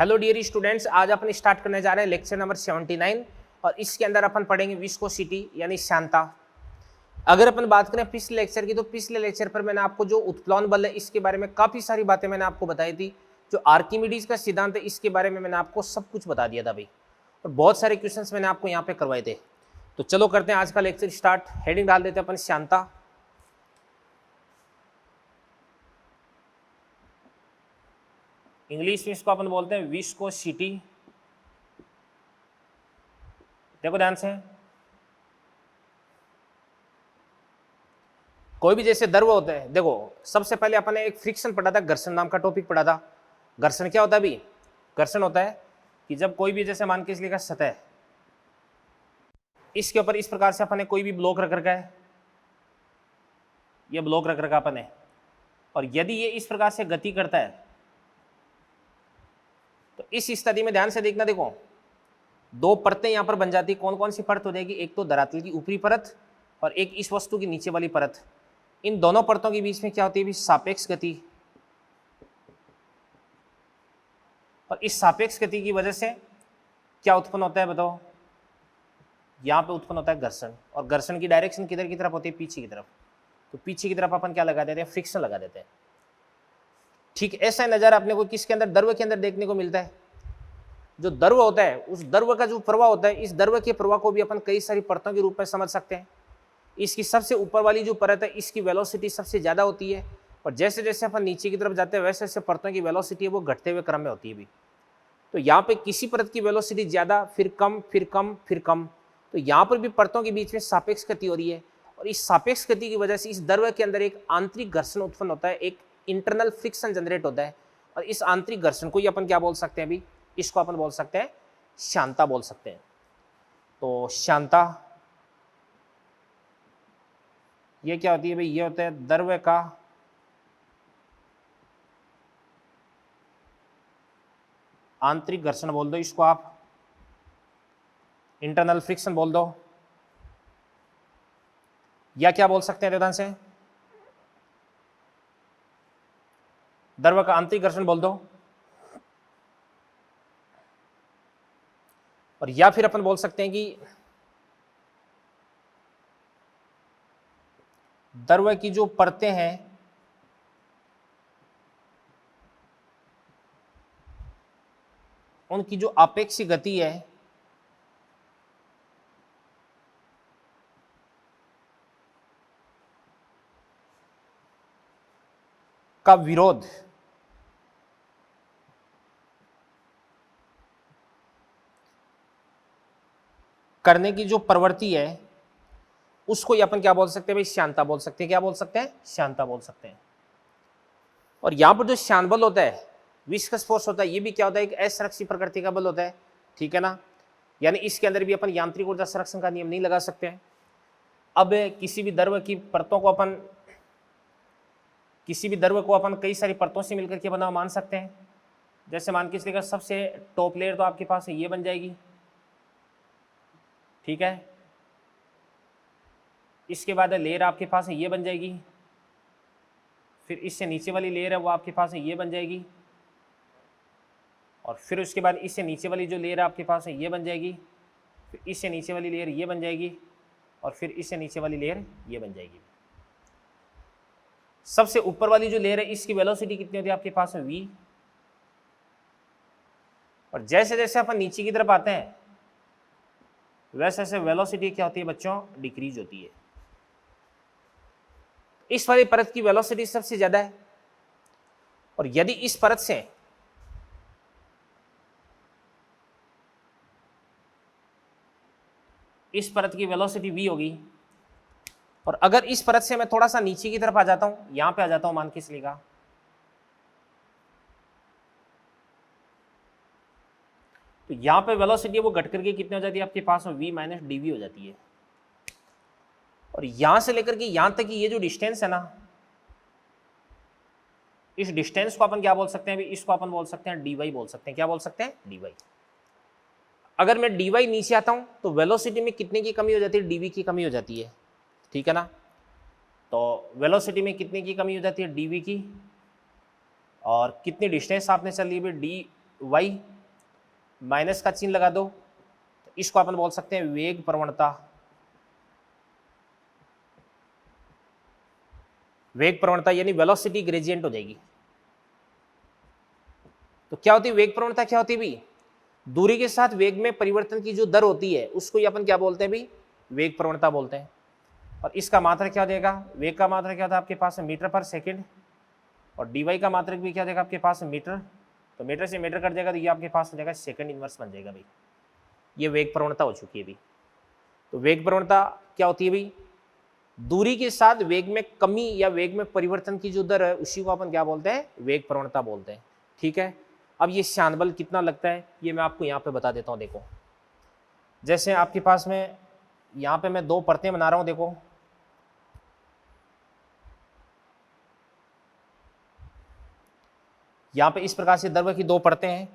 Hello dear students, आज अपन start करने जा रहे हैं लेक्चर नंबर 79 और इसके अंदर अपन पढ़ेंगे विस्कोसिटी यानी श्यानता। अगर अपन बात करें पिछले लेक्चर की, तो पिछले लेक्चर पर मैंने आपको जो उत्प्लवन बल है इसके बारे में काफ़ी सारी बातें मैंने आपको बताई थी। जो आर्किमिडीज का सिद्धांत है इसके बारे में मैंने आपको सब कुछ बता दिया था भाई, और बहुत सारे क्वेश्चन मैंने आपको यहाँ पे करवाए थे। तो चलो करते हैं आज का लेक्चर स्टार्ट। हेडिंग डाल देते हैं अपन श्यानता। इंग्लिश में इसको अपन बोलते हैं विस्कोसिटी। देखो ध्यान से, कोई भी जैसे द्रव होता है, देखो सबसे पहले अपन ने एक फ्रिक्शन पढ़ा था, घर्षण नाम का टॉपिक पढ़ा था। घर्षण क्या होता है अभी? घर्षण होता है कि जब कोई भी जैसे मान के इसलिए का सतह, इसके ऊपर इस प्रकार से अपन ने कोई भी ब्लॉक रख रखा है, ये ब्लॉक रख रखा अपन ने, और यदि ये इस प्रकार से गति करता है तो इस स्थिति में ध्यान से देखना। देखो दो परतें यहां पर बन जाती। कौन कौन सी परत हो जाएगी? एक तो धरातल की ऊपरी परत और एक इस वस्तु की नीचे वाली परत। इन दोनों परतों के बीच में क्या होती है भी? सापेक्ष गति। और इस सापेक्ष गति की वजह से क्या उत्पन्न होता है बताओ? यहां पे उत्पन्न होता है घर्षण, और घर्षण की डायरेक्शन किधर की तरफ होती है? पीछे की तरफ। तो पीछे की तरफ अपन क्या लगा देते हैं? फ्रिक्शन लगा देते हैं। ठीक ऐसा नजारा अपने को किसके अंदर? द्रव के अंदर देखने को मिलता है। जो द्रव होता है उस द्रव का जो प्रवाह होता है, इस द्रव के प्रवाह को भी अपन कई सारी परतों के रूप में समझ सकते हैं। इसकी सबसे ऊपर वाली जो परत है इसकी वेलोसिटी सबसे ज्यादा होती है, और जैसे जैसे अपन नीचे की तरफ जाते हैं वैसे वैसे परतों की वेलोसिटी है वो घटते हुए क्रम में होती है भी। तो यहाँ पे किसी परत की वेलोसिटी ज्यादा, फिर कम, फिर कम, फिर कम। तो यहाँ पर भी परतों के बीच में सापेक्ष गति हो रही है, और इस सापेक्ष गति की वजह से इस द्रव के अंदर एक आंतरिक घर्षण उत्पन्न होता है, एक इंटरनल फ्रिक्शन जनरेट होता है। और इस आंतरिक घर्षण को ही अपन क्या बोल सकते हैं अभी? इसको अपन बोल सकते हैं श्यानता बोल सकते हैं। तो श्यानता ये क्या होती है भाई? ये होता है द्रव का आंतरिक घर्षण बोल दो इसको आप, इंटरनल फ्रिक्शन बोल दो, या क्या बोल सकते हैं ध्यान से? द्रव का आंतरिक घर्षण बोल दो, और या फिर अपन बोल सकते हैं कि द्रव की जो परतें हैं उनकी जो आपेक्षिक गति है का विरोध करने की जो प्रवृत्ति है उसको अपन क्या बोल सकते हैं भाई? श्यानता बोल सकते हैं। क्या बोल सकते हैं? श्यानता बोल सकते हैं। और यहां पर जो श्यान बल होता है, विस्कस फोर्स होता है, ये भी क्या होता है? एक असंरक्षित प्रकृति का बल होता है। ठीक है ना? यानी इसके अंदर भी अपन यांत्रिक ऊर्जा संरक्षण का नियम नहीं लगा सकते हैं। अब किसी भी द्रव की परतों को अपन, किसी भी द्रव को अपन कई सारी परतों से मिलकर के बना मान सकते हैं। जैसे मान के चलिएगा सबसे टॉप लेयर तो आपके पास ये बन जाएगी। ठीक है, इसके बाद लेयर आपके पास ये बन जाएगी, फिर इससे नीचे वाली लेयर है वो आपके पास ये बन जाएगी, और फिर उसके बाद इससे नीचे वाली जो लेयर आपके पास है ये बन जाएगी, फिर इससे नीचे वाली लेयर ये बन जाएगी, और फिर इससे नीचे वाली लेयर ये बन जाएगी। सबसे ऊपर वाली जो लेयर है इसकी वेलोसिटी कितनी होती है आपके पास है? v। और जैसे जैसे अपन नीचे की तरफ आते हैं वैसे वैसे वेलोसिटी क्या होती है बच्चों? डिक्रीज होती है। इस वाली परत की वेलोसिटी सबसे ज्यादा है, और यदि इस परत से इस परत की वेलोसिटी v होगी, और अगर इस परत से मैं थोड़ा सा नीचे की तरफ आ जाता हूं, यहां पे आ जाता हूं मान के चलिएगा, तो यहां पे वेलोसिटी वो घट करके कितनी हो जाती है आपके पास में? v माइनस dv हो जाती है। और यहां से लेकर के यहां तक की ये जो डिस्टेंस है ना, इस डिस्टेंस को अपन क्या बोल सकते हैं अभी? इसको अपन बोल सकते हैं dy बोल सकते हैं। क्या बोल सकते हैं? dy। अगर मैं dy नीचे आता हूं तो वेलोसिटी में कितने की कमी हो जाती है? dv की कमी हो जाती है। ठीक है ना? तो वेलोसिटी में कितने की कमी हो जाती है? dv की, और कितनी डिस्टेंस आपने चल ली dy, माइनस का चिन्ह लगा दो, तो इसको अपन बोल सकते हैं वेग प्रवणता। वेग प्रवणता यानी वेलोसिटी ग्रेडियंट हो जाएगी। तो क्या होती है वेग प्रवणता, क्या होती है भाई, दूरी के साथ वेग में परिवर्तन की जो दर होती है उसको ही अपन क्या बोलते हैं भाई, वेग प्रवणता बोलते हैं। और इसका मात्रक क्या देगा, वेग का मात्रक क्या था आपके पास मीटर पर सेकंड, और dy का मात्रक भी क्या देगा आपके पास मीटर, तो मीटर से मीटर कट जाएगा तो ये आपके पास हो जाएगा सेकंड इनवर्स बन जाएगा भाई। ये वेग प्रवणता हो चुकी है भाई। तो वेग प्रवणता क्या होती है भाई, दूरी के साथ वेग में कमी या वेग में परिवर्तन की जो दर है उसी को अपन क्या बोलते हैं, वेग प्रवणता बोलते हैं। ठीक है, अब ये श्यान बल कितना लगता है ये मैं आपको यहाँ पे बता देता हूँ। देखो जैसे आपके पास में यहाँ पे मैं दो परतें बना रहा हूँ, देखो यहाँ पे इस प्रकार से द्रव्य की दो परतें हैं,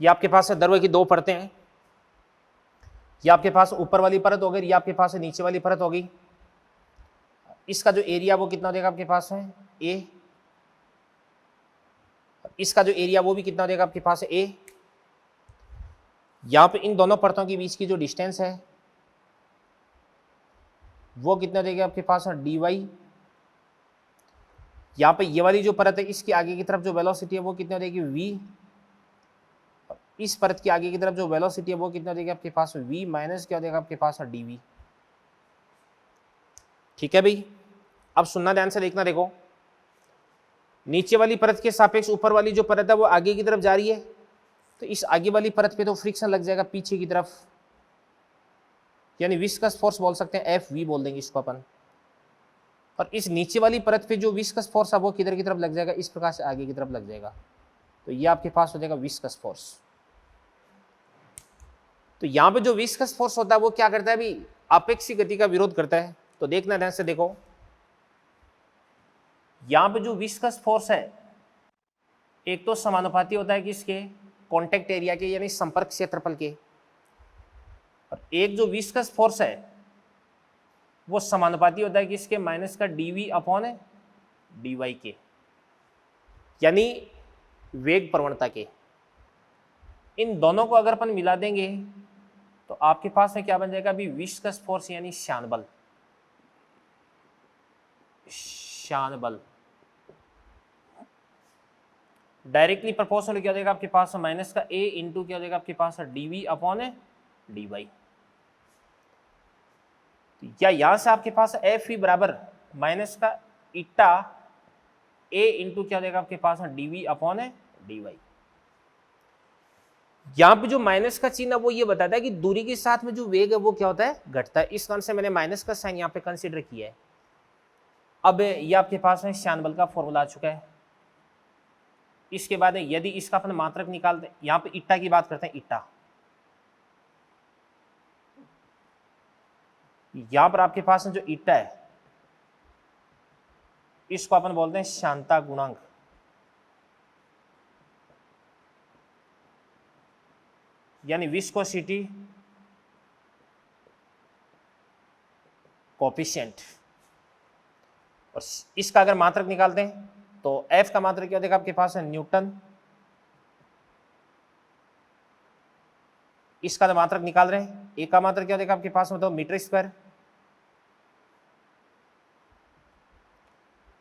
ये आपके पास द्रव्य की दो परतें हैं, ये आपके पास ऊपर वाली परत हो गई, ये आपके पास नीचे वाली परत हो गई। इसका जो एरिया वो कितना देगा आपके पास है ए, इसका जो एरिया वो भी कितना देगा आपके पास है ए। यहाँ पे इन दोनों परतों के बीच की जो डिस्टेंस है वो कितना देगा आपके पास है dy। यहाँ पे ये वाली जो परत है इसकी आगे की तरफ जो वेलोसिटी है वो कितना देगी v, इस परत की आगे की तरफ जो वेलोसिटी है वो कितना देगी आपके पास v माइनस क्या देगा आपके पास है dv। ठीक है भाई, अब सुनना ध्यान से देखना, देखो नीचे वाली परत के सापेक्ष ऊपर वाली जो परत है वो आगे की तरफ जा रही है, तो इस आगे वाली परत पे तो फ्रिक्शन लग जाएगा पीछे की तरफ, यानी विस्कस फोर्स बोल सकते हैं, Fv बोल देंगे इसको अपन। और इस नीचे वाली परत पे जो विस्कस फोर्स है वो किधर की तरफ लग जाएगा, इस प्रकार से आगे की तरफ लग जाएगा, तो ये आपके पास हो जाएगा विस्कस फोर्स। तो यहाँ पे जो विस्कस फोर्स होता है वो क्या करता है अभी, अपेक्षिक गति का विरोध करता है। तो देखना ध्यान से, देखो यहाँ पे जो विस्कस फोर्स है एक तो समानुपाती होता है किसके, कॉन्टेक्ट एरिया के यानी संपर्क क्षेत्रफल के, और एक जो विस्कस फोर्स है वो समानुपाती होता है किसके, माइनस का dv अपॉन dy के, यानी वेग प्रवणता के। इन दोनों को अगर अपन मिला देंगे तो आपके पास में क्या बन जाएगा अभी, विस्कस फोर्स यानी श्यान बल। श्यान बल डायरेक्टली प्रोपोर्शनल क्या हो जाएगा आपके पास माइनस का a इंटू क्या हो जाएगा आपके पास dv अपॉन dy। या यहां से आपके पास F बराबर माइनस का इटा a इंटू क्या हो जाएगा आपके पास dv अपॉन dy। यहां पे जो माइनस का चिन्ह है वो ये बताता है कि दूरी के साथ में जो वेग है वो क्या होता है, घटता है। इस कारण से मैंने माइनस का साइन यहाँ पे कंसीडर किया है। अब ये आपके पास में श्यान बल का फॉर्मूला आ चुका है। इसके बाद यदि इसका अपन मात्रक निकालते हैं, यहाँ पे इट्टा की बात करते हैं, इट्टा यहां पर आपके पास जो इट्टा है इसको अपन बोलते हैं श्यानता गुणांक, यानी विस्कोसिटी कोएफिशिएंट। और इसका अगर मात्रक निकालते हैं तो F का मात्रक क्या देगा आपके पास है न्यूटन, इसका जो मात्रक निकाल रहे हैं A का मात्रक क्या देगा आपके पास मतलब मीटर स्क्वायर,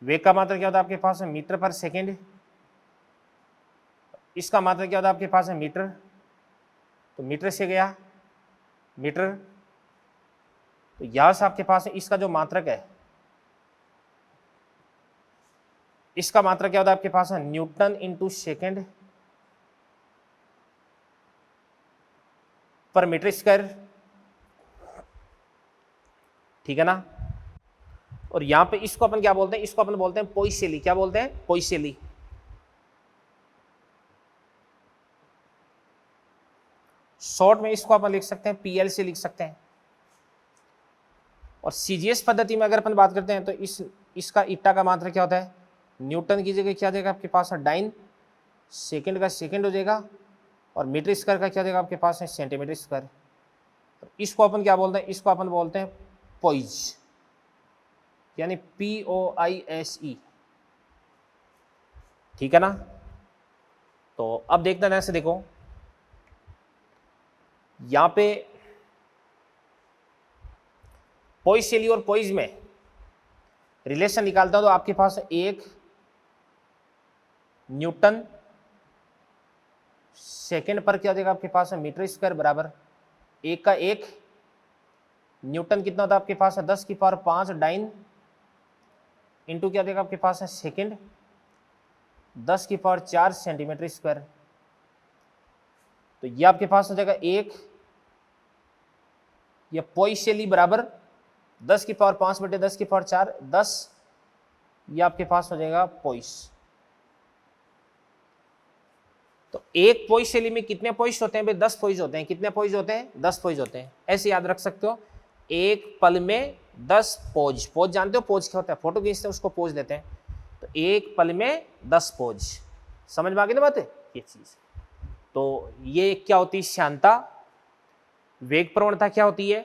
वेग का मात्रक क्या होता है आपके पास है मीटर पर सेकेंड, इसका मात्रक क्या होता है आपके पास है मीटर, तो मीटर से गया मीटर, तो यहां से आपके पास है इसका जो मात्रक है इसका मात्रक क्या होता है आपके पास है न्यूटन इंटू सेकेंड पर मीटर स्क्वायर। ठीक है ना, और यहां पे इसको अपन क्या बोलते हैं, इसको अपन बोलते हैं पोइसेली। क्या बोलते हैं, पोइसेली। शॉर्ट में इसको अपन लिख सकते हैं पीएल से लिख सकते हैं। और सीजीएस पद्धति में अगर अपन बात करते हैं तो इसका इट्टा का मात्रक क्या होता है, न्यूटन की जगह क्या देगा आपके पास है डाइन, सेकंड का सेकंड हो जाएगा, और मीटर स्क्वायर का क्या देगा आपके पास है सेंटीमीटर स्क्वायर। इसको अपन क्या बोलते हैं, इसको अपन बोलते हैं पोइज, यानी POISE, ठीक है ना। तो अब देखना ध्यान से देखो, यहां पे पोइसेली और पोइज में रिलेशन निकालता हूं तो आपके पास 1 न्यूटन सेकेंड पर क्या हो जाएगा आपके पास है मीटर स्क्वायर बराबर 1 का 1 न्यूटन कितना होता है आपके पास है 10 की पावर 5 डाइन इंटू क्या देगा आपके पास है सेकेंड 10 की पावर 4 सेंटीमीटर स्क्वायर। तो ये आपके पास हो जाएगा 1, ये पोइसेली बराबर 10 की पावर 5 बटे 10 की पावर 4 10, ये आपके पास हो जाएगा पोइस। तो एक पोइसेली में कितने पोइस होते हैं भाई? 10 पोइस होते हैं। कितने पोइस होते हैं? 10 पोइस होते हैं। ऐसे याद रख सकते हो, एक पल में 10 पोज। पोज जानते हो पोज क्या होता है? फोटो खींचते हैं उसको पोज देते हैं। तो एक पल में 10 पोज, समझ में आ गई ना बात है ये चीज। तो ये क्या होती है? श्यानता। वेग प्रवणता क्या होती है?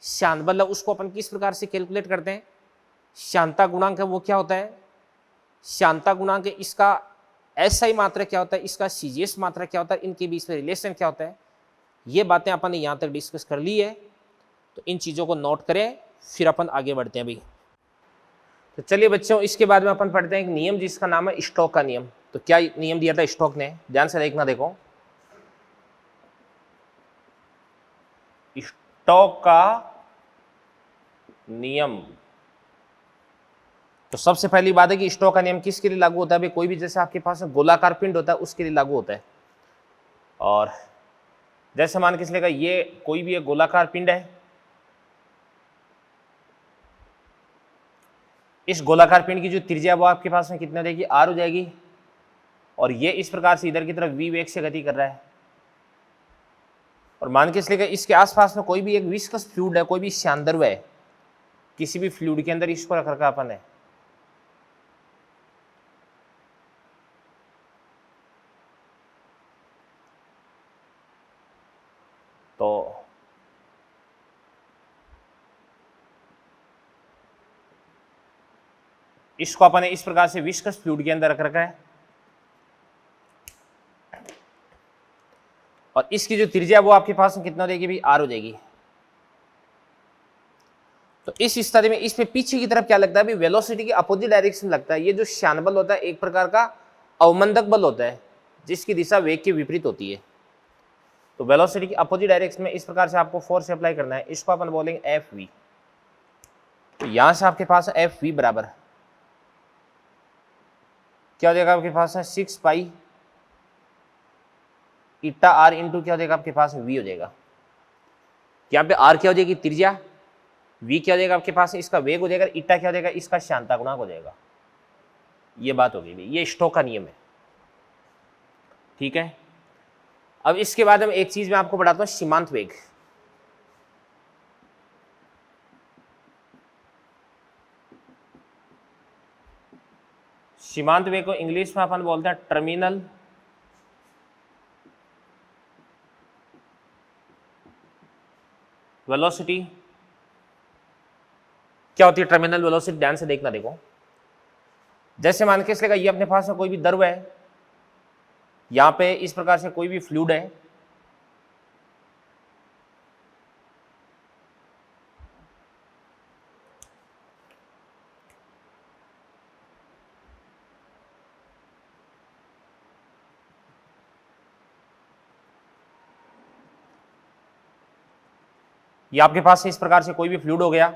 शांत, मतलब उसको अपन किस प्रकार से कैलकुलेट करते हैं? शांता गुणांक है वो क्या होता है? शांता गुणांक इसका SI मात्रा क्या होता है, इसका CGS मात्रा क्या होता है, इनके बीच में रिलेशन क्या होता है, ये बातें अपन ने यहाँ तक डिस्कस कर ली है। तो इन चीज़ों को नोट करें, फिर अपन आगे बढ़ते हैं भाई। तो चलिए बच्चों, इसके बाद में अपन पढ़ते हैं एक नियम जिसका नाम है स्टोक का नियम। तो क्या नियम दिया था स्टोक ने? ध्यान से देखना, देखो स्टोक का नियम। तो सबसे पहली बात है कि स्टोक का नियम किसके लिए लागू होता है भाई? कोई भी जैसे आपके पास गोलाकार पिंड होता है उसके लिए लागू होता है। और जैसे मान के चलेगा ये कोई भी एक गोलाकार पिंड है, इस गोलाकार पिंड की जो त्रिज्या वो आपके पास में कितना देगी? R हो जाएगी। और ये इस प्रकार से इधर की तरफ v वेग से गति कर रहा है। और मान के चलेगा इसके आसपास में कोई भी एक विस्कस फ्लूइड है, कोई भी श्यानद्रव्य है, किसी भी फ्लूइड के अंदर इसको रख रखा अपन है। तो इसको अपन ने इस प्रकार से विस्कस फ्लूइड के अंदर रख रखा है। और इसकी जो त्रिज्या वो आपके पास में कितना देगी भाई? R हो जाएगी। तो इस स्थिति में इसमें पीछे की तरफ क्या लगता है भाई? वेलोसिटी के अपोजिट डायरेक्शन लगता है। ये जो श्यान बल होता है एक प्रकार का अवमंदक बल होता है जिसकी दिशा वेग के विपरीत होती है। तो वेलोसिटी की अपोजिट डायरेक्शन में इस प्रकार से आपको फोर्स अप्लाई करना है। इसको अपन बोलेंगे FV। तो यहां से आपके पास FV बराबर क्या हो जाएगा आपके पास है 6 पाई ईटा R इंटू क्या हो जाएगा आपके पास V हो जाएगा। यहाँ पे R क्या हो जाएगी? त्रिज्या। V क्या हो जाएगा आपके पास? इसका वेग हो जाएगा। ईटा क्या हो जाएगा? इसका श्यानता गुणांक हो जाएगा। ये बात हो गई, ये स्टोक का नियम है, ठीक है। अब इसके बाद हम एक चीज मैं आपको बताता हूं, सीमांत वेग। सीमांत वेग को इंग्लिश में अपन बोलते हैं टर्मिनल वेलोसिटी। क्या होती है टर्मिनल वेलोसिटी? ध्यान से देखना, देखो जैसे मान के चलेगा ये अपने पास में कोई भी द्रव है, यहां पे इस प्रकार से कोई भी फ्लूइड है, ये आपके पास इस प्रकार से कोई भी फ्लूइड हो गया।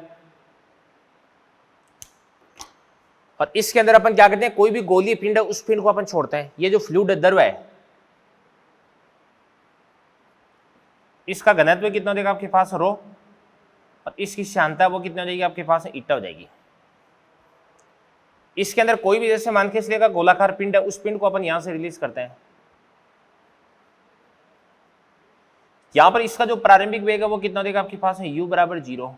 और इसके अंदर अपन क्या करते हैं? कोई भी गोलीय पिंड है उस पिंड को अपन छोड़ते हैं। ये जो फ्लूइड द्रव है इसका घनत्व कितना देगा आपके पास? रो। और इसकी श्यानता वो कितना हो जाएगी आपके पास? ईटा हो जाएगी। इसके अंदर कोई भी जैसे मान के चलेगा गोलाकार पिंड है, उस पिंड को अपन यहां से रिलीज करते हैं। यहां पर इसका जो प्रारंभिक वेग है वो कितना देगा आपके पास? U बराबर 0।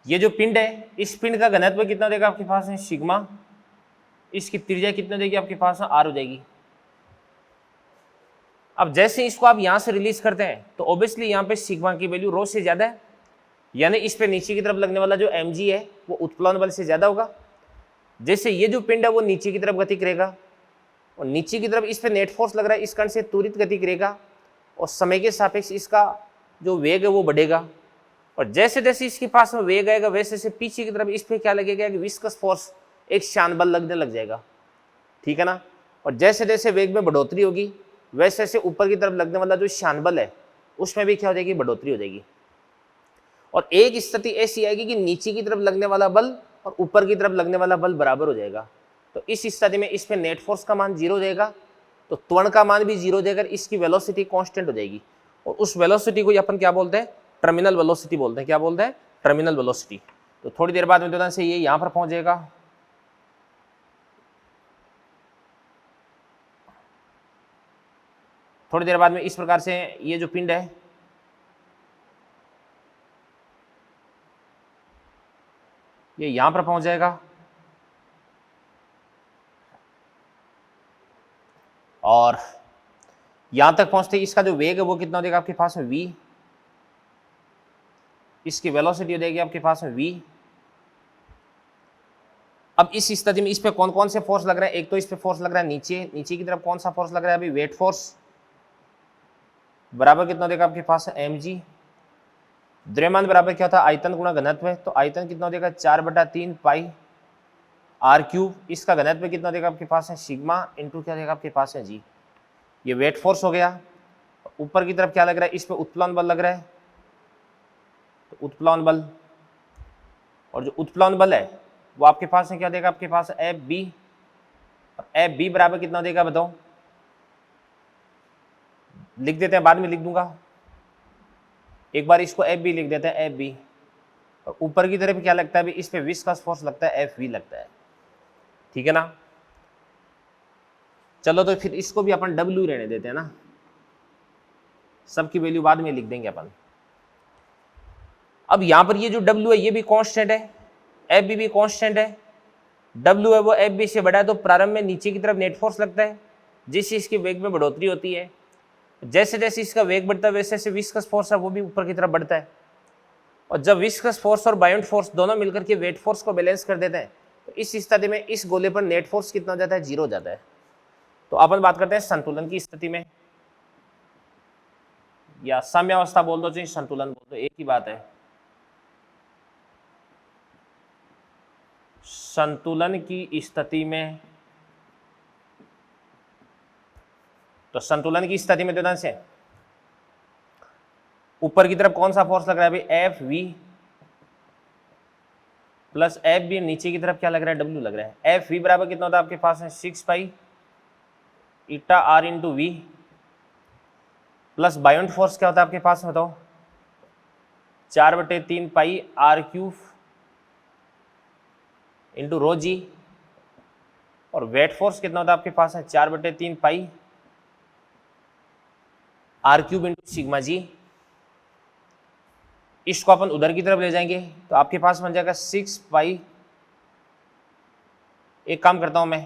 ये जो पिंड है इस पिंड का घनत्व कितना देगा आपके पास है? सिग्मा। इसकी त्रिज्या कितना देगी आपके पास? R हो जाएगी। अब जैसे इसको आप यहाँ से रिलीज करते हैं तो ऑब्वियसली यहाँ पे सिग्मा की वैल्यू रो से ज़्यादा है, यानी इस पे नीचे की तरफ लगने वाला जो mg है वो उत्प्लवन बल से ज़्यादा होगा। जैसे ये जो पिंड है वो नीचे की तरफ गति करेगा और नीचे की तरफ इस पे नेट फोर्स लग रहा है, इस कण से त्वरित गति करेगा और समय के सापेक्ष इसका जो वेग है वो बढ़ेगा। और जैसे जैसे इसके पास में वेग आएगा वैसे वैसे पीछे की तरफ इस पे क्या लगेगा कि विस्कस फोर्स, एक शान बल लगने लग जाएगा, ठीक है ना। और जैसे जैसे वेग में बढ़ोतरी होगी वैसे वैसे ऊपर की तरफ लगने वाला जो शान बल है उसमें भी क्या हो जाएगी, बढ़ोतरी हो जाएगी। और एक स्थिति ऐसी आएगी कि नीचे की तरफ लगने वाला बल और ऊपर की तरफ लगने वाला बल बराबर हो जाएगा। तो इस स्थिति में इस पे नेट फोर्स का मान 0 हो जाएगा, तो त्वरण का मान भी 0 हो जाएगा, इसकी वेलोसिटी कांस्टेंट हो जाएगी। और उस वेलोसिटी को अपन क्या बोलते हैं, टर्मिनल वेलोसिटी बोलते हैं। क्या बोलते हैं, टर्मिनल वेलोसिटी। तो थोड़ी देर बाद में से ये यहां पर पहुंच जाएगा, थोड़ी देर बाद में इस प्रकार से ये जो पिंड है ये यहां पर पहुंच जाएगा और यहां तक पहुंचते ही इसका जो वेग है वो कितना हो जाएगा आपके पास में v, इसकी वेलोसिटी हो जाएगी आपके पास में v। अब इस स्थिति में इस पे कौन कौन से फोर्स लग रहे हैं, एक तो इस पे फोर्स लग रहा है नीचे की तरफ कौन सा फोर्स लग रहा है अभी, वेट फोर्स, बराबर कितना हो जाएगा आपके पास mg। द्रव्यमान बराबर क्या था, आयतन गुणा घनत्व है, तो आयतन कितना हो जाएगा 4/3 पाई r3। इसका घनत्व कितना हो जाएगा आपके पास है सिग्मा इंटू क्या हो जाएगा आपके पास है g। ये वेट फोर्स हो गया। ऊपर की तरफ क्या लग रहा है, इस पे उत्प्लवन बल लग रहा है, तो उत्प्लवन बल, और जो उत्प्लवन बल है वो आपके पास है क्या देगा आपके पास FB। FB बराबर कितना देगा बताओ, लिख देते हैं, बाद में लिख दूंगा, एक बार इसको FB लिख देते हैं FB। और ऊपर की तरफ क्या लगता है अभी, इस पे विस्कस फोर्स लगता है FV लगता है, ठीक है ना। चलो तो फिर इसको भी अपन W रहने देते हैं ना, सबकी वैल्यू बाद में लिख देंगे अपन। अब यहां पर ये जो W है ये भी कांस्टेंट है, FB भी कांस्टेंट है। W है वो FB से बड़ा है, तो प्रारंभ में नीचे की तरफ नेट फोर्स लगता है जिससे इसकी वेग में बढ़ोतरी होती है। जैसे जैसे इसका वेग बढ़ता है वैसे वैसे विस्कस फोर्स है वो भी ऊपर की तरफ बढ़ता है। और जब विस्कस फोर्स और बायोंट फोर्स दोनों मिलकर के वेट फोर्स को बैलेंस कर देते हैं तो इस स्थिति में इस गोले पर नेट फोर्स कितना हो जाता है, 0 हो जाता है। तो अपन बात करते हैं संतुलन की स्थिति में, या साम्यावस्था बोल दो चाहे संतुलन बोल दो, एक ही बात है। संतुलन की स्थिति में, तो संतुलन की स्थिति में ध्यान से ऊपर की तरफ कौन सा फोर्स लग रहा है अभी, FV प्लस FB, नीचे की तरफ क्या लग रहा है, W लग रहा है। FV बराबर कितना होता है आपके पास है 6 पाई ईटा R into V, plus बायोंट force क्या होता है आपके पास में बताओ, 4/3 पाई R³ इंटू रो जी। और वेट फोर्स कितना होता है आपके पास है 4/3 पाई R³ इंटू सिग्मा जी। इसको अपन उधर की तरफ ले जाएंगे तो आपके पास बन जाएगा 6 पाई, एक काम करता हूं मैं,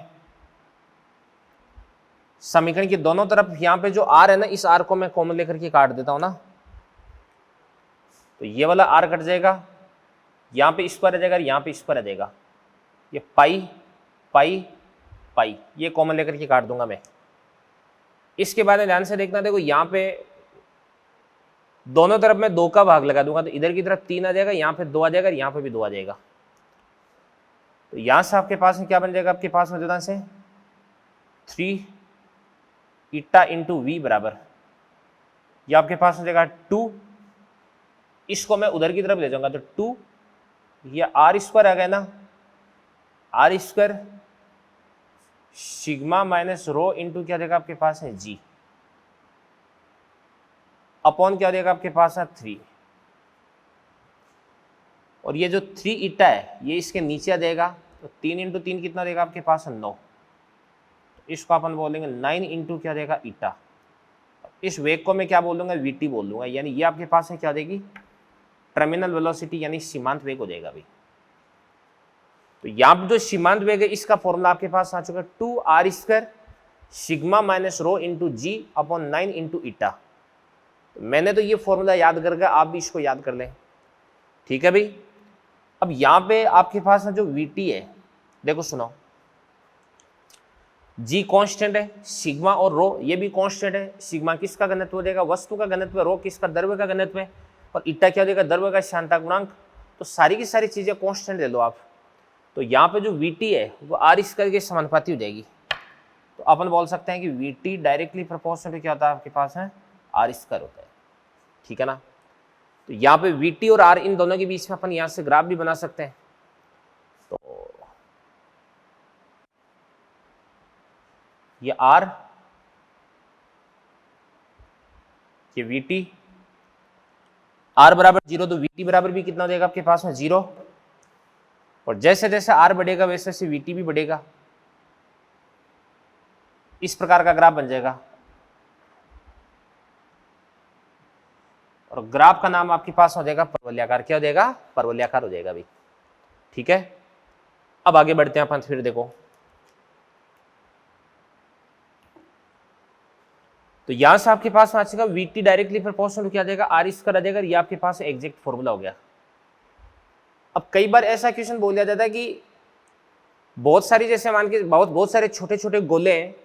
समीकरण की दोनों तरफ यहां पे जो R है ना, इस R को मैं कॉमन लेकर के काट देता हूं ना, तो ये वाला R कट जाएगा, यहां पे स्क्वायर आ जाएगा, यहां पे स्क्वायर आ जाएगा, ये पाई पाई पाई, ये कॉमन लेकर के काट दूंगा मैं। इसके बाद में ध्यान से देखना, देखो यहाँ पे दोनों तरफ मैं 2 का भाग लगा दूंगा, तो इधर की तरफ 3 आ जाएगा, यहाँ पे 2 आ जाएगा, यहाँ पे भी 2 आ जाएगा। तो यहां से आपके पास में क्या बन जाएगा, आपके पास में ध्यान से 3 ईटा इंटू V बराबर, ये आपके पास हो जाएगा 2, इसको मैं उधर की तरफ ले जाऊंगा तो 2, ये R² आ गया ना, R² sigma minus rho into क्या देगा आपके पास है G, अपॉन क्या देगा आपके पास है 3। और ये जो 3 ईटा है ये इसके नीचे आ जाएगा, तो 3 इंटू 3 कितना देगा आपके पास है 9, तो इसको अपन बोलेंगे 9 इंटू क्या देगा ईटा। इस वेग को मैं क्या बोल दूंगा, VT बोल दूंगा, यानी ये आपके पास है क्या देगी, टर्मिनल वेलोसिटी यानी सीमांत वेग हो जाएगा अभी। तो यहाँ जो सीमांत वेग है इसका फॉर्मूला आपके पास आ चुका है 2R² sigma minus rho into g upon 9 into eta. मैंने तो ये फॉर्मूला याद करके, आप भी इसको याद कर लें, ठीक है भाई। अब यहाँ पे आपके पास जो वीटी है, देखो सुनो, जी कांस्टेंट है, सिग्मा और रो ये भी कांस्टेंट है। सिग्मा किसका घनत्व हो जाएगा, वस्तु का घनत्व, रो किसका, द्रव्य का घनत्व है, और ईटा क्या हो जाएगा, द्रव्य का शांता गुणांक। तो सारी की सारी चीजें कांस्टेंट ले लो आप। तो यहाँ पे जो वीटी है वो आर स्क्वायर के समानुपाती हो जाएगी। तो अपन बोल सकते हैं कि वीटी डायरेक्टली प्रोपोर्शनल क्या होता है आपके पास है, आर स्क्वायर होता है, ठीक है ना। तो यहाँ पे वीटी और आर इन दोनों के बीच में अपन यहाँ से ग्राफ भी बना सकते हैं। तो ये आर, ये वीटी, आर बराबर 0, तो वीटी बराबर भी कितना हो जाएगा आपके पास में 0। और जैसे जैसे आर बढ़ेगा वैसे वैसे वीटी भी बढ़ेगा। इस प्रकार का ग्राफ बन जाएगा, और ग्राफ का नाम आपके पास हो जाएगा परवलयाकार। क्या हो जाएगा, परवलयाकार हो जाएगा भाई, ठीक है। अब आगे बढ़ते हैं अपन, फिर देखो तो यहां से आपके पास आ जाएगा वीटी डायरेक्टली प्रोपोर्शनल क्या आ जाएगा, आर स्क्वायर आ जाएगा। ये आपके पास एग्जैक्ट फॉर्मूला हो गया। अब कई बार ऐसा क्वेश्चन बोला जाता है कि बहुत सारी, जैसे मान के बहुत सारे छोटे छोटे गोले हैं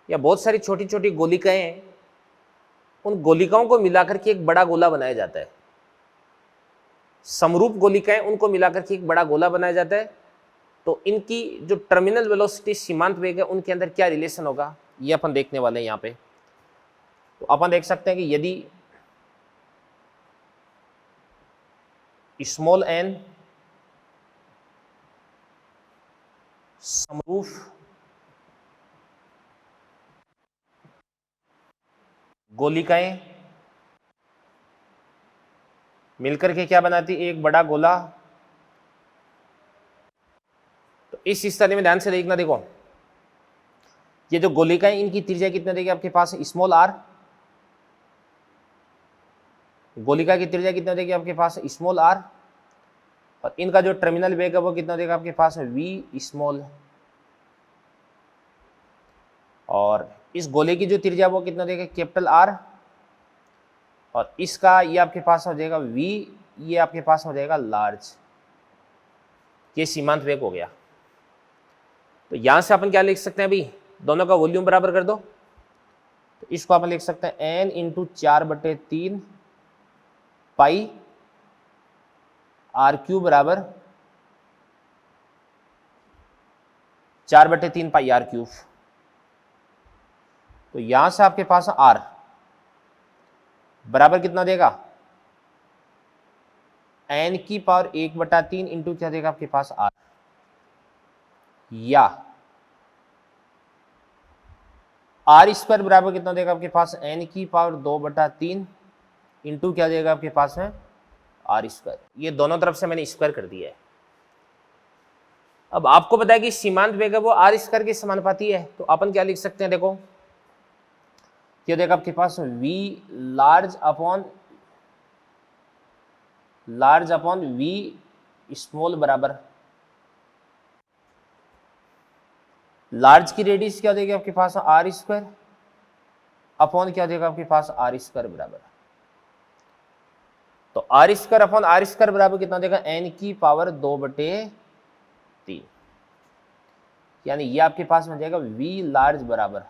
या बहुत सारी छोटी छोटी गोलिकाएं हैं, उन गोलिकाओं को मिलाकर के एक बड़ा गोला बनाया जाता है। समरूप गोलिकाएं, उनको मिलाकर के एक बड़ा गोला बनाया जाता है। तो इनकी जो टर्मिनल वेलोसिटी, सीमांत वेग है, उनके अंदर क्या रिलेशन होगा, ये अपन देखने वाले हैं यहाँ पे। तो अपन देख सकते हैं कि यदि स्मॉल एन समरूप गोलिकाएं मिलकर के क्या बनाती, एक बड़ा गोला। तो इस स्थिति में ध्यान से देखना, देखो ये जो गोलिकाएं, इनकी त्रिज्या कितनी देगी आपके पास, स्मॉल आर। गोलिका की त्रिज्या कितना देगी आपके पास, स्मॉल आर। और इनका जो टर्मिनल वेग है वो कितना देगा आपके पास, वी स्मॉल। और इस गोले की जो त्रिज्या वो कितना देगा, कैपिटल आर। और इसका ये आपके पास हो जाएगा वी, ये आपके पास हो जाएगा लार्ज। ये सीमांत वेग हो गया। तो यहां से अपन क्या लिख सकते हैं अभी, दोनों का वॉल्यूम बराबर कर दो। तो इसको अपन लिख सकते हैं n into 4/3 pi r cube बराबर 4/3 पाई आर क्यूब। तो यहां से आपके पास आर बराबर कितना देगा, एन की पावर 1/3 इंटू क्या देगा आपके पास आर, या आर स्क्वायर बराबर कितना देगा आपके पास, एन की पावर 2/3 इंटू क्या देगा आपके पास में आर स्क्वायर। ये दोनों तरफ से मैंने स्क्वायर कर दिया है। अब आपको पता है कि सीमांत वेग है वो आर स्क्वायर के समानुपाती है। तो अपन क्या लिख सकते हैं, देखो क्या देगा आपके पास, V large upon V small बराबर लार्ज की रेडियस क्या देगी आपके पास, आर स्क्वायर अपॉन क्या देगा आपके पास, आर स्क्वायर बराबर। तो r square upon r square बराबर कितना देगा, एन की पावर 2/3। यानी ये आपके पास बन जाएगा वी लार्ज बराबर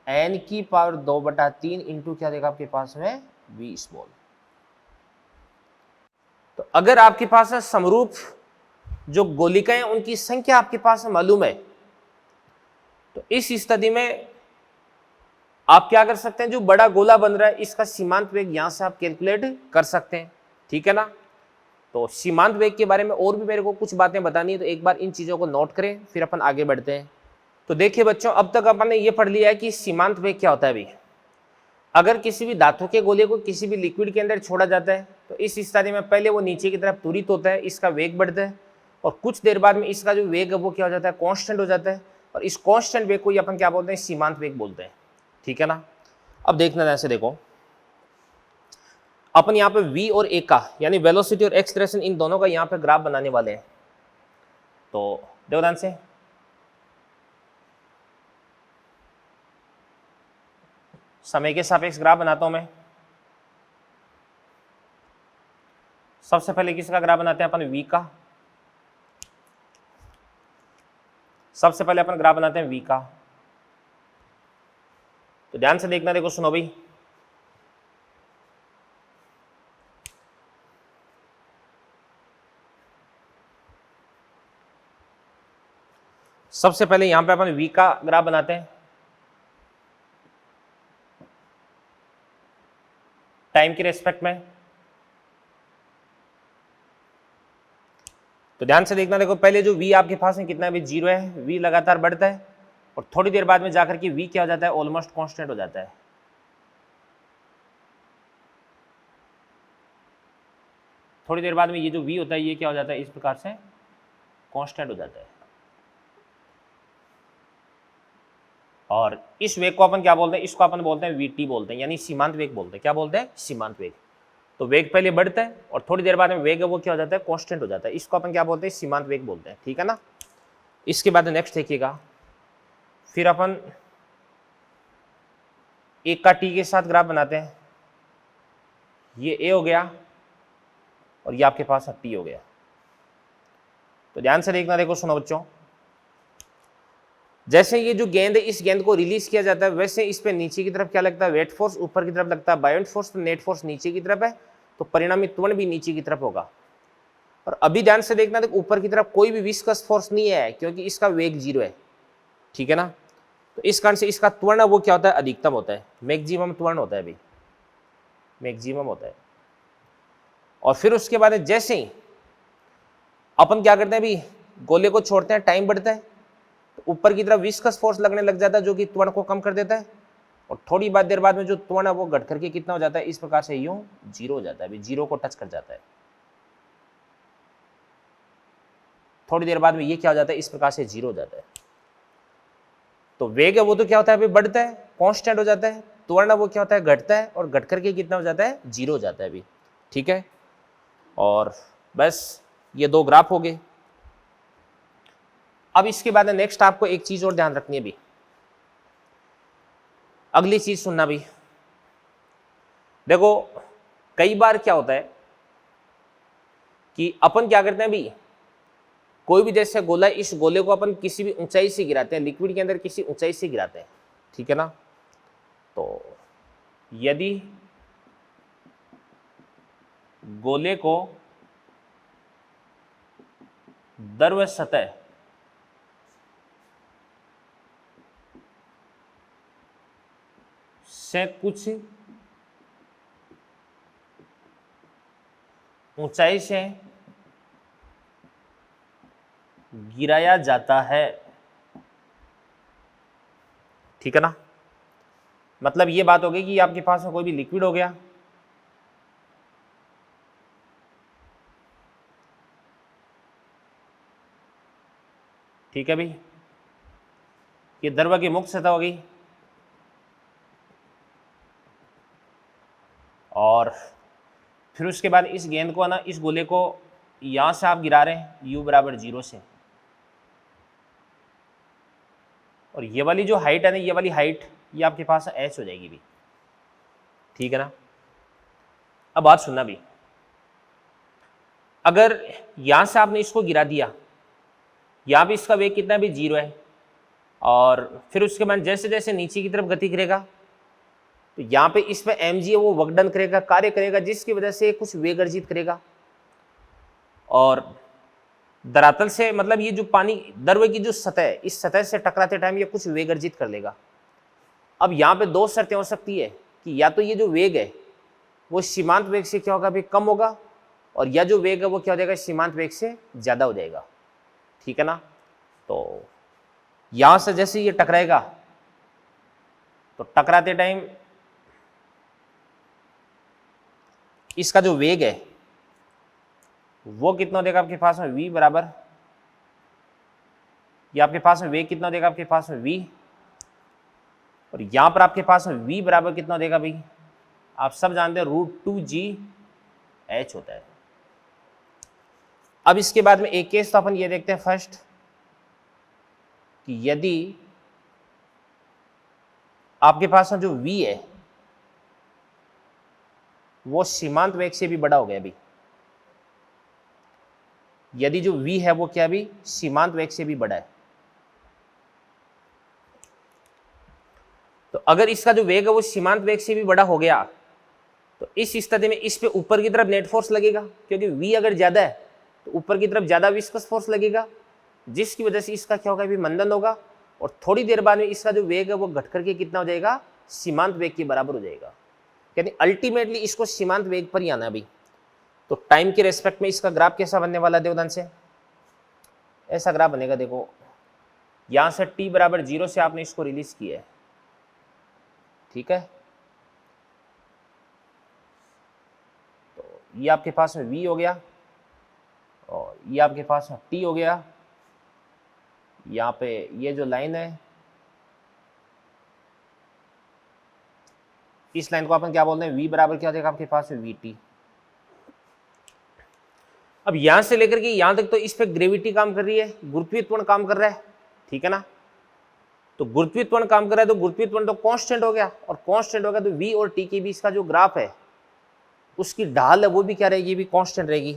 एन की पावर 2/3 इंटू क्या देगा आपके पास में वी स्मॉल। तो अगर आपके पास समरूप जो गोलिकाएं उनकी संख्या आपके पास मालूम है, तो इस स्थिति में आप क्या कर सकते हैं, जो बड़ा गोला बन रहा है इसका सीमांत वेग यहां से आप कैलकुलेट कर सकते हैं, ठीक है ना। तो सीमांत वेग के बारे में और भी मेरे को कुछ बातें बतानी है, तो एक बार इन चीजों को नोट करें, फिर अपन आगे बढ़ते हैं। तो देखिए बच्चों, अब तक अपन ने ये पढ़ लिया है कि सीमांत वेग क्या होता है। अभी अगर किसी भी धातु के गोले को किसी भी लिक्विड के अंदर छोड़ा जाता है, तो इस स्थिति में पहले वो नीचे की तरफ त्वरित होता है, इसका वेग बढ़ता है, और कुछ देर बाद में इसका जो वेग है वो क्या हो जाता है, कांस्टेंट हो जाता है। और इस कांस्टेंट वेग को ही अपन क्या बोलते हैं, सीमांत वेग बोलते हैं, ठीक है ना। अब देखना जैसे देखो, अपन यहाँ पे v और a का यानी वेलोसिटी और एक्सलेरेशन, इन दोनों का यहाँ पे ग्राफ बनाने वाले हैं। तो देखो ध्यान से, समय के सापेक्ष ग्राफ बनाता हूं मैं। सबसे पहले किसका ग्राफ बनाते हैं अपन, v का। सबसे पहले अपन ग्राफ बनाते हैं v का। तो ध्यान से देखना, देखो सुनो भाई। सबसे पहले यहां पे अपन v का ग्राफ बनाते हैं टाइम के रेस्पेक्ट में। तो ध्यान से देखना, देखो पहले जो v आपके पास है कितना है, 0 है। v लगातार बढ़ता है और थोड़ी देर बाद में जाकर के v क्या हो जाता है, ऑलमोस्ट कांस्टेंट हो जाता है। थोड़ी देर बाद में ये जो v होता है ये क्या हो जाता है, इस प्रकार से कांस्टेंट हो जाता है। और इस वेग को अपन क्या बोलते हैं, इसको अपन बोलते हैं vt बोलते हैं, यानी सीमांत वेग बोलते हैं। क्या बोलते हैं, सीमांत वेग। तो वेग पहले बढ़ता है और थोड़ी देर बाद में वेग है वो क्या हो जाता है, कांस्टेंट हो जाता है। इसको अपन क्या बोलते हैं, सीमांत वेग बोलते हैं। ठीक है ना। इसके बाद नेक्स्ट देखिएगा, फिर अपन एक का टी के साथ ग्राफ बनाते हैं। ये ए हो गया और ये आपके पास टी हो गया। तो ध्यान से देखना, देखो सुनो बच्चों, जैसे ये जो गेंद है इस गेंद को रिलीज किया जाता है, वैसे इस पे नीचे की तरफ क्या लगता है, वेट फोर्स, ऊपर की तरफ लगता है बायोंट फोर्स, तो नेट फोर्स नीचे की तरफ है, तो परिणामी त्वरण भी नीचे की तरफ होगा। और अभी ध्यान से देखना, देखो ऊपर की तरफ कोई भी विस्कस फोर्स नहीं है क्योंकि इसका वेग 0 है। ठीक है ना। तो इस कारण से इसका त्वरण वो क्या होता है, अधिकतम होता है, मैक्सिमम त्वरण होता है भाई, मैक्सिमम होता है। और फिर उसके बाद जैसे ही अपन क्या करते हैं भाई, गोले को छोड़ते हैं, टाइम बढ़ता है, तो ऊपर की तरफ विस्कस फोर्स लगने लग जाता है जो कि त्वरण को कम कर देता है। और थोड़ी देर बाद में जो त्वरण है वो घट करके कितना हो जाता है, इस प्रकार से यूं 0 हो जाता है भाई, 0 को टच कर जाता है। थोड़ी देर बाद में ये क्या हो जाता है, इस प्रकार से 0 हो जाता है। तो वेग है वो तो क्या होता है अभी, बढ़ता है, कांस्टेंट हो जाता है। त्वरण है वो क्या होता है, घटता है, और घट करके कितना हो जाता है, 0 हो जाता है अभी। ठीक है। और बस ये दो ग्राफ हो गए। अब इसके बाद नेक्स्ट आपको एक चीज और ध्यान रखनी है भी, अगली चीज सुनना भी। देखो कई बार क्या होता है कि अपन क्या करते हैं भी, कोई भी जैसे गोला, इस गोले को अपन किसी भी ऊंचाई से गिराते हैं, लिक्विड के अंदर किसी ऊंचाई से गिराते हैं। ठीक है ना। तो यदि गोले को द्रव सतह से कुछ ऊंचाई से गिराया जाता है। ठीक है ना। मतलब ये बात हो गई कि आपके पास में कोई भी लिक्विड हो गया, ठीक है भाई, ये द्रव की मुक्त सतह हो गई, और फिर उसके बाद इस गेंद को ना, इस गोले को यहां से आप गिरा रहे हैं u बराबर 0 से, और ये वाली जो हाइट है ना, ये वाली हाइट ये आपके पास h हो जाएगी भी। ठीक है ना। अब बात सुनना भी, अगर यहां से आपने इसको गिरा दिया, यहां पे इसका वेग कितना भी 0 है, और फिर उसके बाद जैसे जैसे नीचे की तरफ गति करेगा तो यहाँ पे इसमें mg है वो वर्कडन करेगा, कार्य करेगा, जिसकी वजह से कुछ वेग अर्जित करेगा। और धरातल से मतलब ये जो पानी द्रव की जो सतह है, इस सतह से टकराते टाइम ये कुछ वेग अर्जित कर लेगा। अब यहाँ पे दो शर्तें हो सकती है कि या तो ये जो वेग है वो सीमांत वेग से क्या होगा भी, कम होगा, और या जो वेग है वो क्या हो जाएगा, सीमांत वेग से ज्यादा हो जाएगा। ठीक है ना। तो यहां से जैसे ये टकराएगा तो टकराते टाइम इसका जो वेग है वो कितना देगा आपके पास में, v बराबर, ये आपके पास में वेग कितना देगा आपके पास में v, और यहां पर आपके पास में v बराबर कितना देगा भाई, आप सब जानते हैं √2gh होता है। अब इसके बाद में एक केस तो अपन ये देखते हैं फर्स्ट, कि यदि आपके पास में जो v है वो सीमांत वेग से भी बड़ा हो गया अभी। यदि जो v है वो क्या भी सीमांत वेग से भी बड़ा है, तो अगर इसका जो वेग है वो सीमांत वेग से भी बड़ा हो गया तो इस स्थिति में इस पे ऊपर की तरफ नेट फोर्स लगेगा, क्योंकि v अगर ज्यादा है तो ऊपर की तरफ ज्यादा विस्कस फोर्स लगेगा, जिसकी वजह से इसका क्या होगा, भी मंदन होगा, और थोड़ी देर बाद में इसका जो वेग है वो घट करके कितना हो जाएगा, सीमांत वेग के बराबर हो जाएगा। यानी अल्टीमेटली इसको सीमांत वेग पर ही आना अभी। तो टाइम के रेस्पेक्ट में इसका ग्राफ कैसा बनने वाला है देवदान से, ऐसा ग्राफ बनेगा। देखो यहां से t बराबर 0 से आपने इसको रिलीज किया है, ठीक है, तो ये आपके पास में v हो गया और ये आपके पास में t हो गया। यहाँ पे ये जो लाइन है इस लाइन को अपन क्या बोलते हैं, v बराबर क्या हो जाएगा आपके पास में vt। अब यहां से लेकर के यहां तक तो इस पे ग्रेविटी काम कर रही है, गुरुत्वीय काम कर रहा है, ठीक है ना। तो गुरुत्वीय काम कर रहा है तो गुरुत्वीय तो कांस्टेंट हो गया, और कांस्टेंट हो गया तो v और t के बीच का जो ग्राफ है उसकी ढाल है वो भी क्या रहेगी, ये भी कांस्टेंट रहेगी।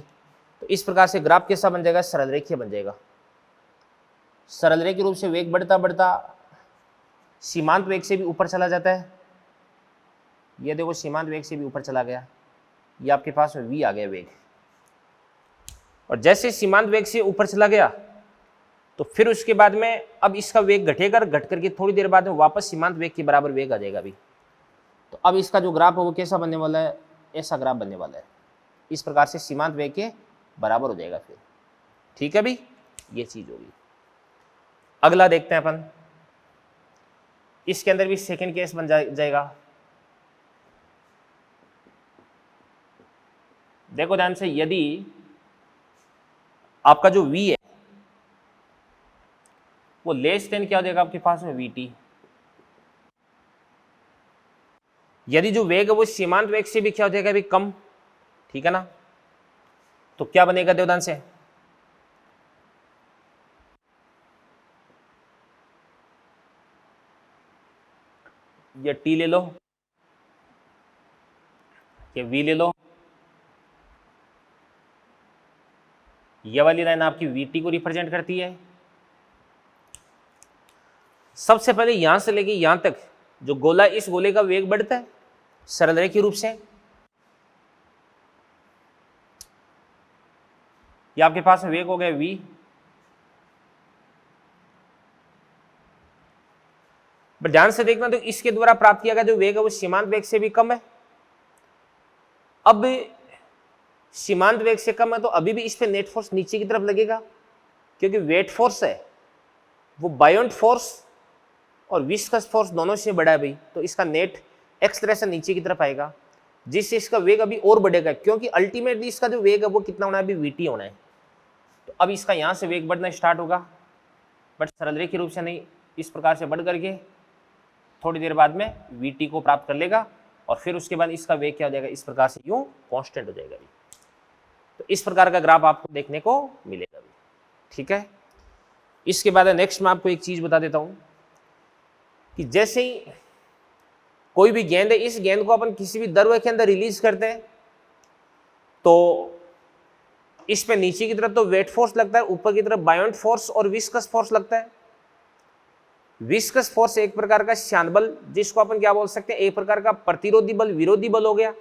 तो इस प्रकार से ग्राफ कैसा बन जाएगा, सरल रेखीय बन जाएगा। सरल रेखीय रूप से वेग बढ़ता बढ़ता सीमांत वेग से भी ऊपर चला जाता है। ये देखो सीमांत वेग से भी ऊपर चला गया, ये आपके पास में v आ गया वेग। और जैसे सीमांत वेग से ऊपर चला गया तो फिर उसके बाद में अब इसका वेग घटेगा, घट करके थोड़ी देर बाद में वापस सीमांत वेग के बराबर वेग आ जाएगा अभी। तो अब इसका जो ग्राफ है वो कैसा बनने वाला है, ऐसा ग्राफ बनने वाला है, इस प्रकार से सीमांत वेग के बराबर हो जाएगा फिर, ठीक है भाई, ये चीज होगी। अगला देखते हैं अपन, इसके अंदर भी सेकंड केस बन जाएगा। देखो ध्यान से, यदि आपका जो v है वो लेस देन क्या हो जाएगा आपके पास में vt। यदि जो वेग है वो सीमांत वेग से भी क्या हो जाएगा अभी कम, ठीक है ना। तो क्या बनेगा देवदान से, ये t ले लो, ये v ले लो, ये वाली लाइन आपकी vt को रिप्रेजेंट करती है। सबसे पहले यहां से लेके यहां तक जो गोला, इस गोले का वेग बढ़ता है सरल रेखीय रूप से। ये आपके पास में वेग हो गया v, बट ध्यान से देखना तो इसके द्वारा प्राप्त किया गया जो वेग है वो सीमांत वेग से भी कम है। अब सीमांत वेग से कम है तो अभी भी इस पे नेट फोर्स नीचे की तरफ लगेगा, क्योंकि वेट फोर्स है वो बायोंट फोर्स और विस्कस फोर्स दोनों से बड़ा है भाई। तो इसका नेट एक्सलेरेशन नीचे की तरफ आएगा, जिससे इसका वेग अभी और बढ़ेगा, क्योंकि अल्टीमेटली इसका जो वेग है वो कितना होना है, अभी vt होना है। तो अब इसका यहाँ से वेग बढ़ना स्टार्ट होगा, बट सरल रेखीय रूप से नहीं, इस प्रकार से बढ़ करके थोड़ी देर बाद में vt को प्राप्त कर लेगा, और फिर उसके बाद इसका वेग क्या हो जाएगा, इस प्रकार से यूं कांस्टेंट हो जाएगा अभी। तो इस प्रकार का ग्राफ आपको देखने को मिलेगा अभी, ठीक है। इसके बाद नेक्स्ट मैं आपको एक चीज बता देता हूं कि जैसे ही कोई भी गेंद है, इस गेंद को अपन किसी भी द्रव के अंदर रिलीज करते हैं तो इस पे नीचे की तरफ तो वेट फोर्स लगता है, ऊपर की तरफ बायोंट फोर्स और विस्कस फोर्स लगता है। विस्कस फोर्स एक प्रकार का श्यान बल, जिसको अपन क्या बोल सकते हैं, एक प्रकार का प्रतिरोधी बल, विरोधी बल हो गया।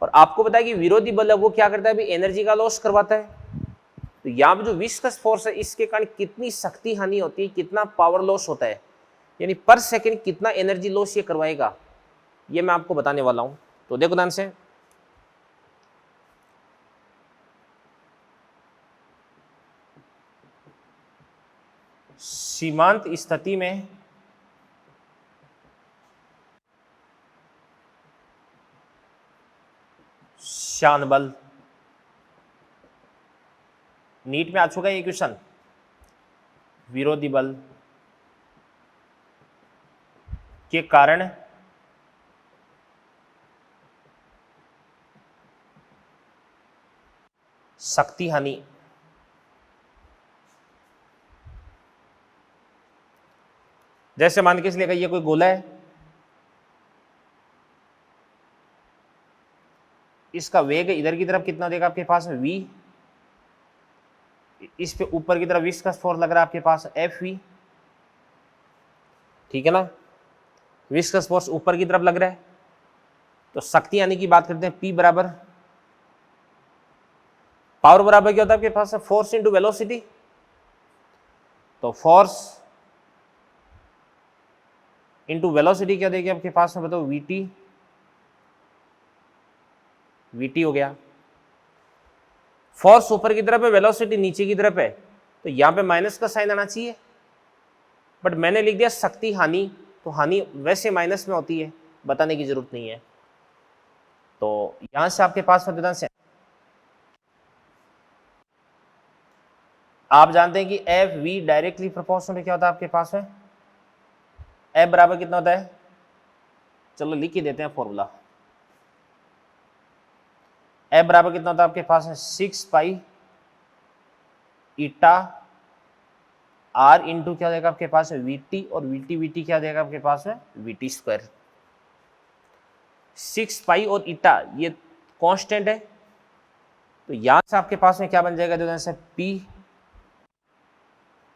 और आपको पता है कि विरोधी बल है वो क्या करता है, भी एनर्जी का लॉस करवाता है। तो यहाँ पे जो विस्कस फोर्स है इसके कारण कितनी शक्ति हानि होती है, कितना पावर लॉस होता है, यानी पर सेकंड कितना एनर्जी लॉस ये करवाएगा, ये मैं आपको बताने वाला हूं। तो देखो ध्यान से, सीमांत स्थिति में श्यान बल, नीट में आ चुका है ये क्वेश्चन, विरोधी बल के कारण शक्ति हानि। जैसे मान के चलिएगा ये कोई गोला है, इसका वेग इधर की तरफ कितना देगा आपके पास में v, इस पे ऊपर की तरफ विस्कस फोर्स लग रहा है आपके पास Fv, ठीक है ना, विस्कस फोर्स ऊपर की तरफ लग रहा है। तो शक्ति यानी की बात करते हैं P बराबर, पावर बराबर क्या होता है आपके पास फोर्स इंटू वेलोसिटी। तो फोर्स इंटू वेलोसिटी क्या देगी आपके पास में बताओ, Vt, Vt हो गया। फोर्स ऊपर की तरफ है, वेलोसिटी नीचे की तरफ है, तो यहां पे माइनस का साइन आना चाहिए, बट मैंने लिख दिया शक्ति हानि, तो हानि वैसे माइनस में होती है, बताने की जरूरत नहीं है। तो यहां से आपके पास में से आप जानते हैं कि एफ वी डायरेक्टली प्रोपोर्शनल क्या होता है आपके पास में, एफ बराबर कितना होता है, चलो लिख ही देते हैं फॉर्मूला। एफ बराबर कितना होता है आपके पास में 6 पाई ईटा आर इंटू क्या देगा आपके पास में वीटी, और वीटी क्या देगा आपके पास में वीटी स्क्वायर। 6 पाई और ईटा ये कांस्टेंट है, तो यहां से आपके पास में क्या बन जाएगा, जो से P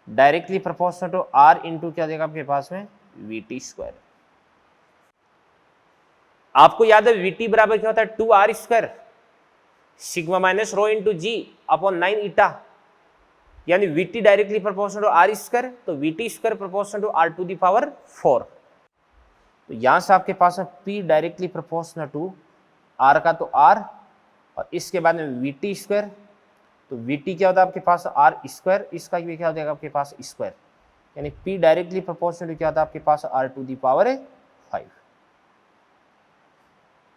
directly proportional to r into क्या देगा आपके पास में वीटी स्क्वायर। आपको याद है वीटी बराबर क्या होता है 2r square sigma minus rho into g upon 9 eta, यानी VT directly proportional to R square, तो VT square proportional to R to the power 4। तो यहां से आपके पास में P directly proportional to R का तो आर, और इसके बाद में वीटी स्क्वायर, तो वीटी क्या होता है आपके पास आर स्क्वायर, इसका भी क्या हो जाएगा आपके पास स्क्वायर, यानी पी डायरेक्टली प्रोपोर्शनल क्या होता है आपके पास आर टू दी पावर 5।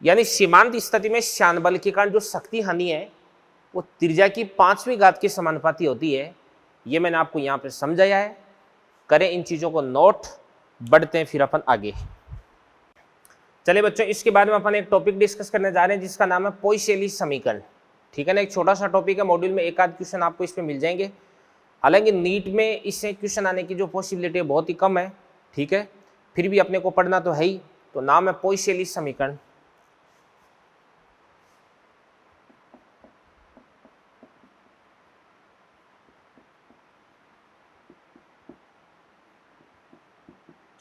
यानी सीमांत स्थिति में श्यान बल के कारण जो शक्ति हानि है वो त्रिज्या की 5वीं घात के समानुपाती होती है। ये मैंने आपको यहाँ पे समझाया है, करें इन चीजों को नोट, बढ़ते हैं फिर अपन आगे। चलिए बच्चों, इसके बाद में अपन एक टॉपिक डिस्कस करने जा रहे हैं जिसका नाम है पोइसेली समीकरण, ठीक है ना। एक छोटा सा टॉपिक है, मॉड्यूल में एक आध क्वेश्चन आपको इसमें मिल जाएंगे, हालांकि नीट में इससे क्वेश्चन आने की जो पॉसिबिलिटी है बहुत ही कम है, ठीक है, फिर भी अपने को पढ़ना तो है ही। तो नाम है पोइसेली समीकरण।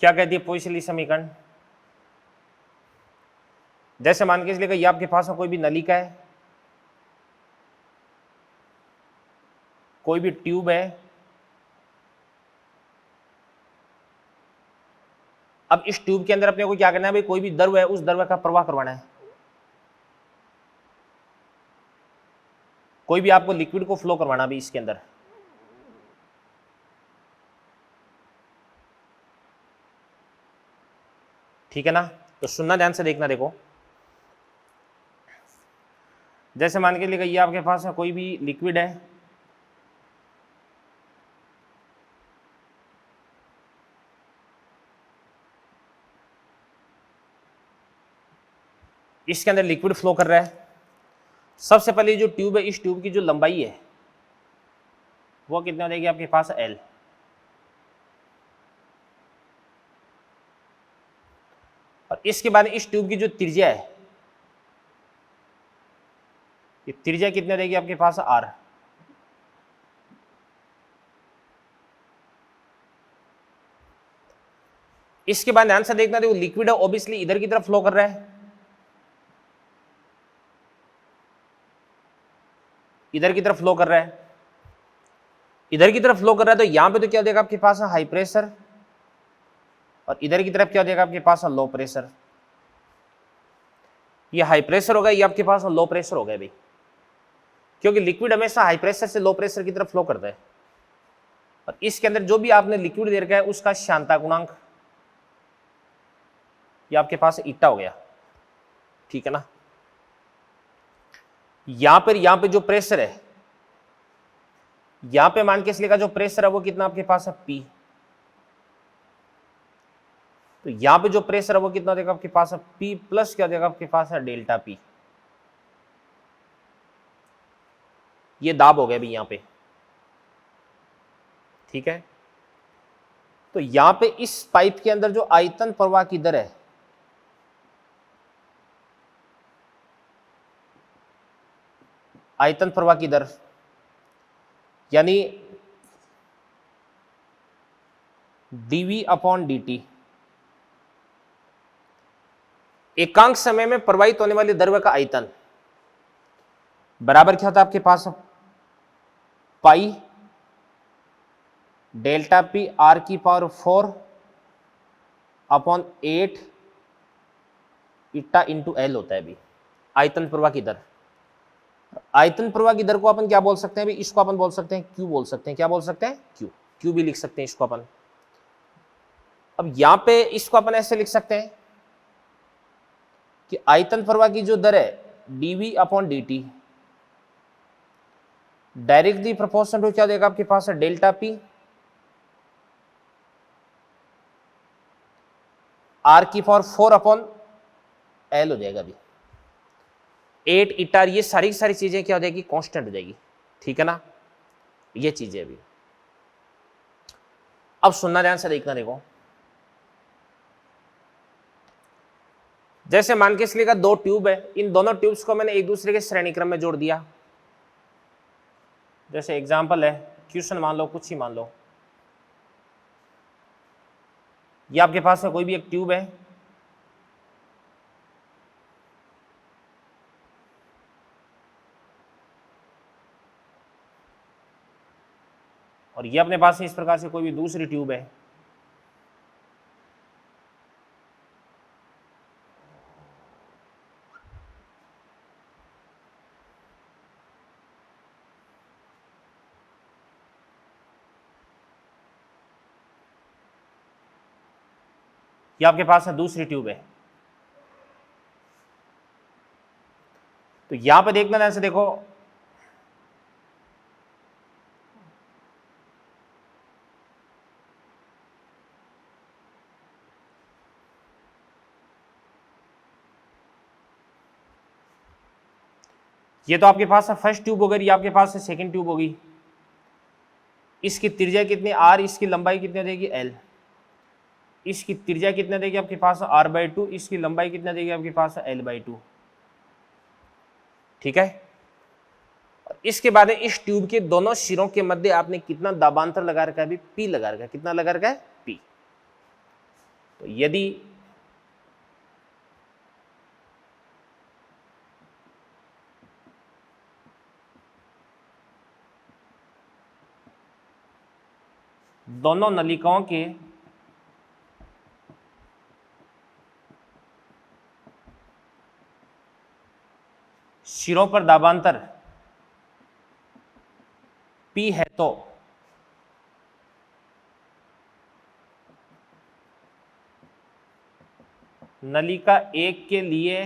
क्या कहती है पोइसेली समीकरण, जैसे मान के चलिए ये आपके पास में कोई भी नलिका है, कोई भी ट्यूब है, अब इस ट्यूब के अंदर अपने को क्या करना है भाई, कोई भी द्रव है उस द्रव का प्रवाह करवाना है, कोई भी आपको लिक्विड को फ्लो करवाना भी इसके अंदर, ठीक है ना। तो सुनना ध्यान से, देखना, देखो जैसे मान के लिए ये आपके पास है कोई भी लिक्विड है, इसके अंदर लिक्विड फ्लो कर रहा है। सबसे पहले जो ट्यूब है, इस ट्यूब की जो लंबाई है वो कितना हो जाएगी आपके पास L, और इसके बाद इस ट्यूब की जो त्रिज्या है, ये त्रिज्या कितनी हो जाएगी आपके पास R। इसके बाद ध्यान से देखना, देखो लिक्विड है ऑब्वियसली इधर की तरफ फ्लो कर रहा है, इधर की तरफ फ्लो कर रहा है, इधर की तरफ फ्लो कर रहा है, तो यहां पे तो क्या देगा आपके पास हाई प्रेशर, और इधर की तरफ क्या देगा आपके पास लो प्रेशर। ये हाई प्रेशर होगा, ये आपके पास लो प्रेशर हो गया भाई, क्योंकि लिक्विड हमेशा हाई प्रेशर से लो प्रेशर की तरफ फ्लो करता है, और इसके अंदर जो भी आपने लिक्विड दे रखा है उसका श्यानता गुणांक ये आपके पास ईटा हो गया, ठीक है ना। यहां पे जो प्रेशर है, यहां पे मान के इसलिए का जो प्रेशर है वो कितना आपके पास है P, तो यहां पे जो प्रेशर है वो कितना देगा आपके पास है P प्लस क्या देगा आपके पास है डेल्टा P, ये दाब हो गया भी यहां पे, ठीक है। तो यहां पे इस पाइप के अंदर जो आयतन प्रवाह की दर है आयतन प्रवाह की दर, यानी dv अपॉन dt, एकांक समय में प्रवाहित होने वाली द्रव्य का आयतन बराबर क्या होता है आपके पास, पाई डेल्टा पी आर की पावर 4 अपॉन 8 इटा इंटू एल होता है अभी आयतन प्रवाह की दर। आयतन प्रवाह की दर को अपन क्या बोल सकते हैं अभी, इसको अपन बोल सकते हैं क्यू बोल सकते हैं, क्या बोल सकते हैं, क्यू, क्यू भी लिख सकते हैं इसको अपन। अब यहां पे इसको अपन ऐसे लिख सकते हैं कि आयतन प्रवाह की जो दर है dv upon dt directly proportional to क्या देगा आपके पास है, डेल्टा पी आर की पावर 4 अपॉन एल हो जाएगा अभी 8 इटार, ये सारी सारी चीजें क्या हो जाएगी, कांस्टेंट हो जाएगी, ठीक है ना, ये चीजें अभी। अब सुनना ध्यान से देखना, देखो जैसे मान के इसलिए का दो ट्यूब है, इन दोनों ट्यूब्स को मैंने एक दूसरे के श्रेणी क्रम में जोड़ दिया। जैसे एग्जांपल है, क्वेश्चन मान लो, कुछ ही मान लो, ये आपके पास में कोई भी एक ट्यूब है, और ये अपने पास में इस प्रकार से कोई भी दूसरी ट्यूब है, ये आपके पास में दूसरी ट्यूब है। तो यहां पे देखना ध्यान से देखो, ये तो आपके पास फर्स्ट ट्यूब हो गई, ये आपके पास सेकंड ट्यूब होगी। इसकी त्रिज्या कितनी आर, इसकी लंबाई कितनी देगी एल, इसकी त्रिज्या कितना देगी आपके पास r/2, इसकी लंबाई कितना देगी आपके पास l/2, ठीक है। और इसके बाद इस ट्यूब के दोनों सिरों के मध्य आपने कितना दाबांतर लगा रखा है अभी, P लगा रखा है, कितना लगा रखा है, P। तो यदि दोनों नलिकाओं के सिरों पर दाबांतर P है, तो नलिका 1 के लिए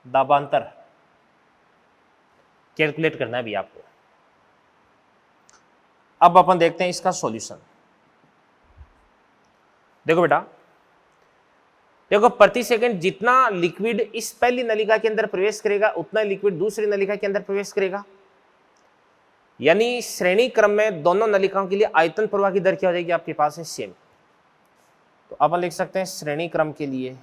दाबांतर कैलकुलेट करना है भी आपको। अब अपन देखते हैं इसका सॉल्यूशन। देखो बेटा, देखो प्रति सेकंड जितना लिक्विड इस पहली नलिका के अंदर प्रवेश करेगा उतना लिक्विड दूसरी नलिका के अंदर प्रवेश करेगा, यानी श्रेणी क्रम में दोनों नलिकाओं के लिए आयतन प्रवाह की दर क्या हो जाएगी आपके पास है, सेम। तो अपन लिख सकते हैं श्रेणी क्रम के लिए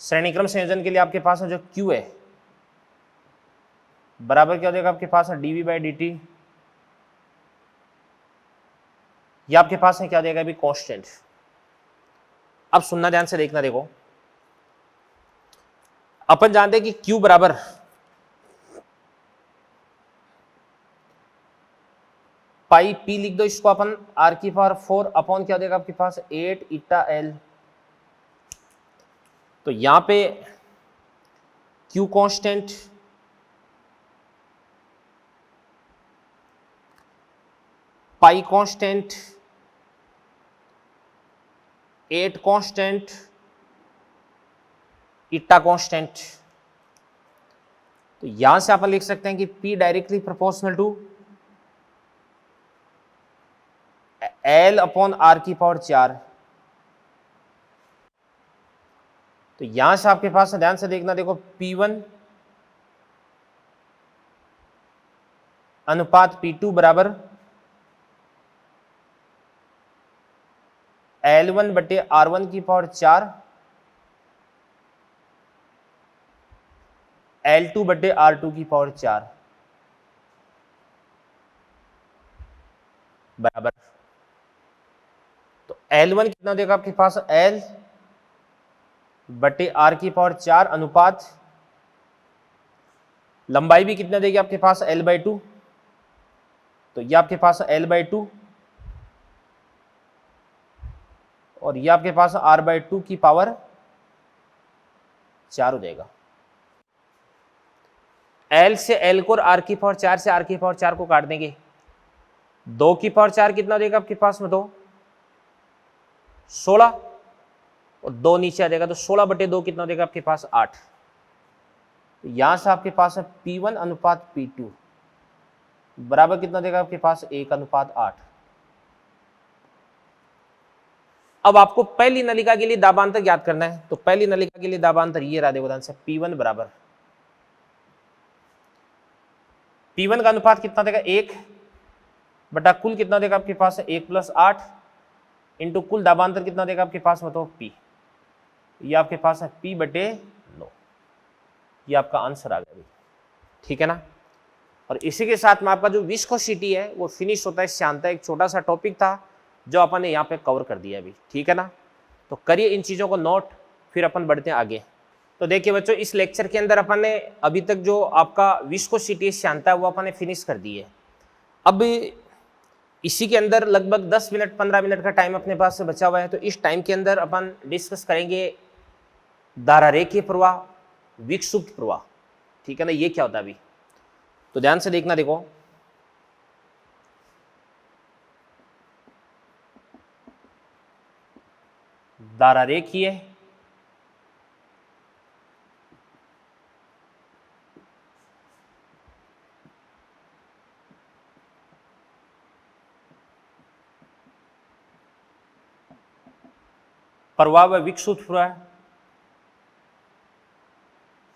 श्रेणी क्रम संयोजन के लिए आपके पास जो Q है बराबर क्या हो जाएगा आपके पास dv/dt, ये आपके पास है क्या देगा अभी, कांस्टेंट। अब सुनना ध्यान से देखना, देखो अपन जानते हैं कि Q बराबर पाई P लिख दो इसको अपन, R की पावर 4 अपॉन क्या देगा आपके पास 8 इटा L। तो यहां पे Q constant, pi constant, 8 constant, eta constant. तो यहां से अपन लिख सकते हैं कि P directly proportional to L upon R की पावर 4। तो यहां से आपके पास ध्यान से देखना, देखो P1 अनुपात P2 बराबर L1 बटे R1 की पावर 4 L2 बटे R2 की पावर 4 बराबर। तो L1 कितना देगा आपके पास, L बटे R की पावर 4 अनुपात लंबाई भी कितना देगी आपके पास, L/2। तो ये आपके पास L/2 और ये आपके पास R/2 की पावर 4 हो जाएगा। L से L को और R की पावर 4 से R की पावर 4 को काट देंगे। 2 की पावर 4 कितना देगा आपके पास में, 2 16 और 2 नीचे आ जाएगा, तो 16 बटे 2 कितना देगा आपके पास, 8। तो यहां से आपके पास है P1 अनुपात P2 बराबर कितना देगा आपके पास, 1:8। अब आपको पहली नलिका के लिए दाबांतर ज्ञात करना है। तो पहली नलिका के लिए दाबांतर ये रहा, देखो ध्यान से, P1 बराबर P1 का अनुपात कितना देगा, 1 बटा कुल कितना देगा आपके पास, 1 + 8 इंटू कुल दाबांतर कितना देगा आपके पास, बताओ P। ये आपके पास है P/9। ये आपका आंसर आ गया, ठीक है ना। और इसी के साथ में आपका जो विस्कोसिटी है वो फिनिश होता है, शांता। एक छोटा सा टॉपिक था जो अपन ने यहाँ पे कवर कर दिया अभी, ठीक है ना। तो करिए इन चीज़ों को नोट, फिर अपन बढ़ते हैं आगे। तो देखिए बच्चों, इस लेक्चर के अंदर अपन ने अभी तक जो आपका विस्कोसिटी शांता है वो अपन ने फिनिश कर दी है। अब इसी के अंदर लगभग 10 मिनट 15 मिनट का टाइम अपने पास से बचा हुआ है। तो इस टाइम के अंदर अपन डिस्कस करेंगे धारारेखीय प्रवाह, विक्षुब्ध प्रवाह, ठीक है ना। ये क्या होता है अभी, तो ध्यान से देखना। देखो धारारेखीय प्रवाह व विक्षुब्ध प्रवाह।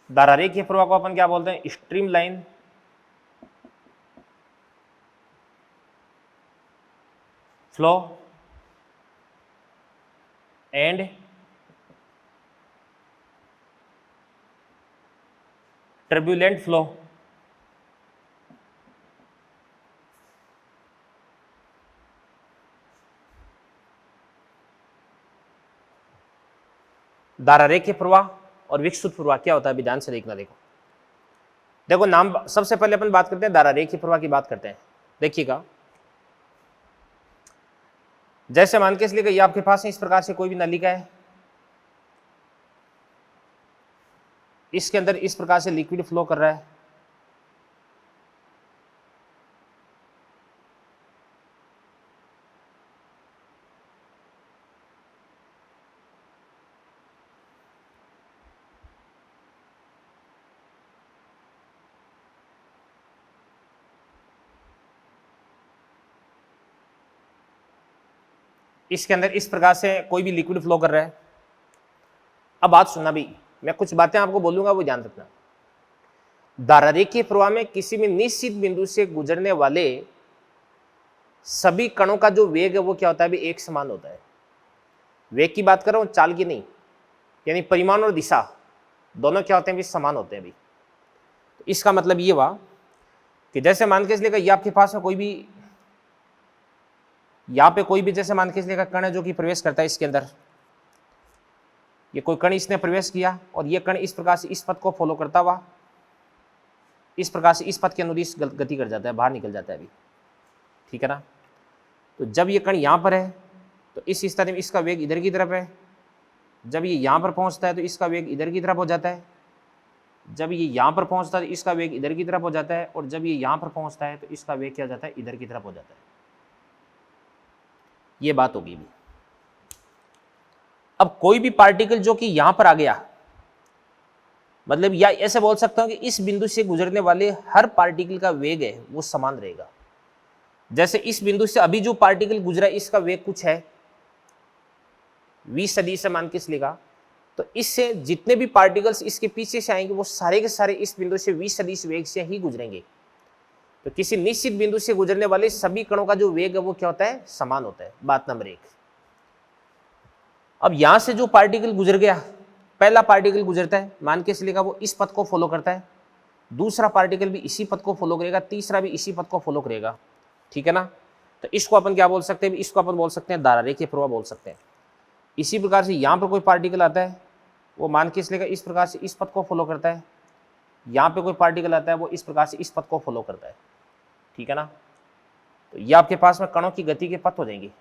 धारारेखीय प्रवाह को अपन क्या बोलते हैं, streamline flow and turbulent flow. धारारेखीय प्रवाह और विक्षुब्ध प्रवाह क्या होता है, अभी ध्यान से देखना। देखो देखो नाम, सबसे पहले अपन बात करते हैं धारारेखीय प्रवाह की बात करते हैं। देखिएगा, जैसे मान के इसलिए कि ये आपके पास है इस प्रकार से कोई भी नलिका है, इसके अंदर इस प्रकार से लिक्विड फ्लो कर रहा है। इसके अंदर इस प्रकार से कोई भी लिक्विड फ्लो कर रहा है। अब बात सुनना भी, मैं कुछ बातें आपको बोलूंगा वो ध्यान रखना। धारारेखीय प्रवाह में किसी भी निश्चित बिंदु से गुजरने वाले सभी कणों का जो वेग है वो क्या होता है, अभी एक समान होता है। वेग की बात कर रहा हूं, चाल की नहीं, यानी परिमाण और दिशा दोनों क्या होते हैं, भी समान होते हैं। अभी तो इसका मतलब ये हुआ कि जैसे मान के इसलिए ये आपके पास में कोई भी, यहाँ पे कोई भी जैसे मान के इसलिए कण है जो कि प्रवेश करता है इसके अंदर, ये कोई कण इसने प्रवेश किया और ये कण इस प्रकार से इस पथ को फॉलो करता हुआ इस प्रकार से इस पथ के अनुदिश गति कर जाता है, बाहर निकल जाता है अभी, ठीक है ना। तो जब ये कण यहाँ पर है तो इस स्थिति में इसका वेग इधर की तरफ है। जब ये यहाँ पर पहुँचता है तो इसका वेग इधर की तरफ हो जाता है। जब ये यहाँ पर पहुँचता है तो इसका वेग इधर की तरफ हो जाता है। और जब ये यहाँ पर पहुँचता है तो इसका वेग क्या हो जाता है, इधर की तरफ हो जाता है। ये बात होगी भी। अब कोई भी पार्टिकल जो कि यहां पर आ गया, मतलब या ऐसे बोल सकता हूं कि इस बिंदु से गुजरने वाले हर पार्टिकल का वेग है वो समान रहेगा। जैसे इस बिंदु से अभी जो पार्टिकल गुजरा इसका वेग कुछ है v सदिश से मान के इसलिएगा, तो इससे जितने भी पार्टिकल्स इसके पीछे से आएंगे वो सारे के सारे इस बिंदु से v सदिश वेग से ही गुजरेंगे। तो किसी निश्चित बिंदु से गुजरने वाले सभी कणों का जो वेग है वो क्या होता है, समान होता है। बात नंबर 1। अब यहां से जो पार्टिकल गुजर गया, पहला पार्टिकल गुजरता है, मान के चलेगा वो इस पथ को फॉलो करता है, दूसरा पार्टिकल भी इसी पथ को फॉलो करेगा, तीसरा भी इसी पथ को फॉलो करेगा, ठीक है ना। तो इसको अपन क्या बोल सकते हैं, इसको अपन बोल सकते हैं धारा रेखीय प्रवाह बोल सकते हैं। इसी प्रकार से यहाँ पर कोई पार्टिकल आता है, वो मान के चलेगा इस प्रकार से इस पथ को फॉलो करता है, यहाँ पे कोई पार्टिकल आता है वो इस प्रकार से इस पथ को फॉलो करता है, ठीक है ना। तो ये आपके पास में कणों की गति के पथ हो जाएंगे,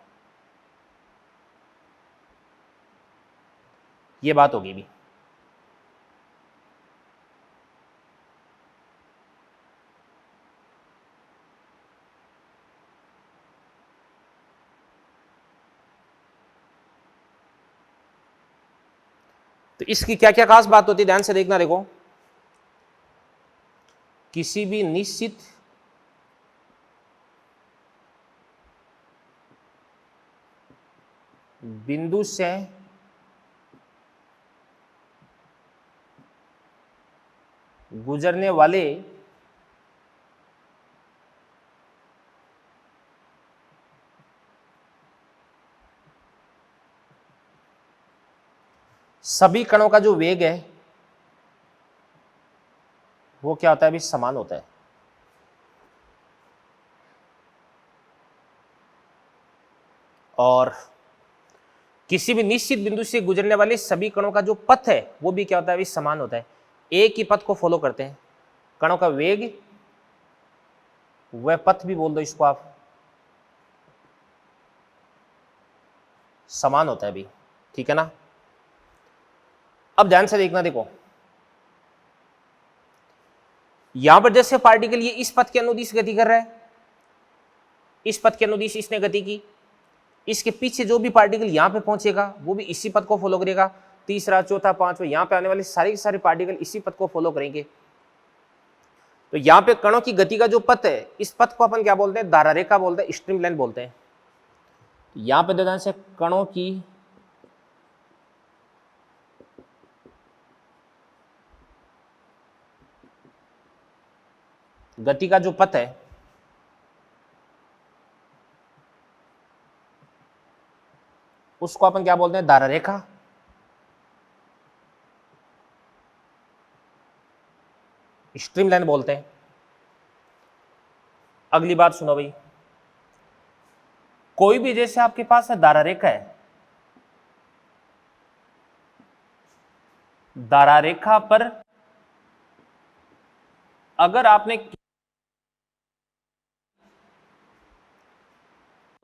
ये बात होगी भी। तो इसकी क्या क्या खास बात होती है, ध्यान से देखना। देखो, किसी भी निश्चित बिंदु से गुजरने वाले सभी कणों का जो वेग है वो क्या होता है अभी, समान होता है। और किसी भी निश्चित बिंदु से गुजरने वाले सभी कणों का जो पथ है वो भी क्या होता है अभी, समान होता है। एक ही पथ को फॉलो करते हैं, कणों का वेग वह पथ भी बोल दो इसको आप, समान होता है अभी, ठीक है ना। अब ध्यान से देखना, देखो यहां पर जैसे पार्टिकल ये इस पथ के अनुदिश गति कर रहा है, इस पथ के अनुदिश इसने गति की, इसके पीछे जो भी पार्टिकल यहां पे पहुंचेगा वो भी इसी पथ को फॉलो करेगा, तीसरा चौथा पांचवा यहां पे आने वाले सारे के सारे पार्टिकल इसी पथ को फॉलो करेंगे। तो यहां पे कणों की गति का जो पथ है, इस पथ को अपन क्या बोलते हैं, धारा रेखा बोलते हैं, स्ट्रीम लाइन बोलते हैं। यहां पे ध्यान से, कणों की गति का जो पथ है उसको अपन क्या बोलते हैं, धारा रेखा। स्ट्रीम लाइन बोलते हैं। अगली बात सुनो भाई, कोई भी जैसे आपके पास है धारा रेखा है, धारा रेखा पर अगर आपने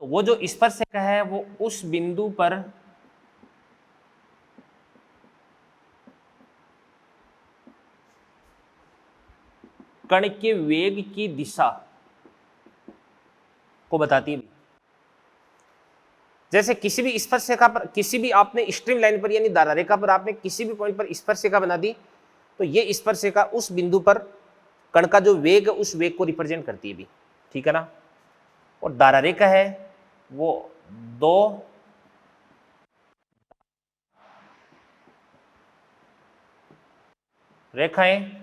तो वो जो स्पर्श रेखा है वो उस बिंदु पर कण के वेग की दिशा को बताती है। जैसे किसी भी स्पर्श रेखा पर, किसी भी आपने स्ट्रीम लाइन पर यानी धारा रेखा पर आपने किसी भी पॉइंट पर स्पर्श रेखा बना दी, तो ये स्पर्श रेखा उस बिंदु पर कण का जो वेग है उस वेग को रिप्रेजेंट करती है भी, ठीक है ना। और धारा रेखा है वो दो रेखाएं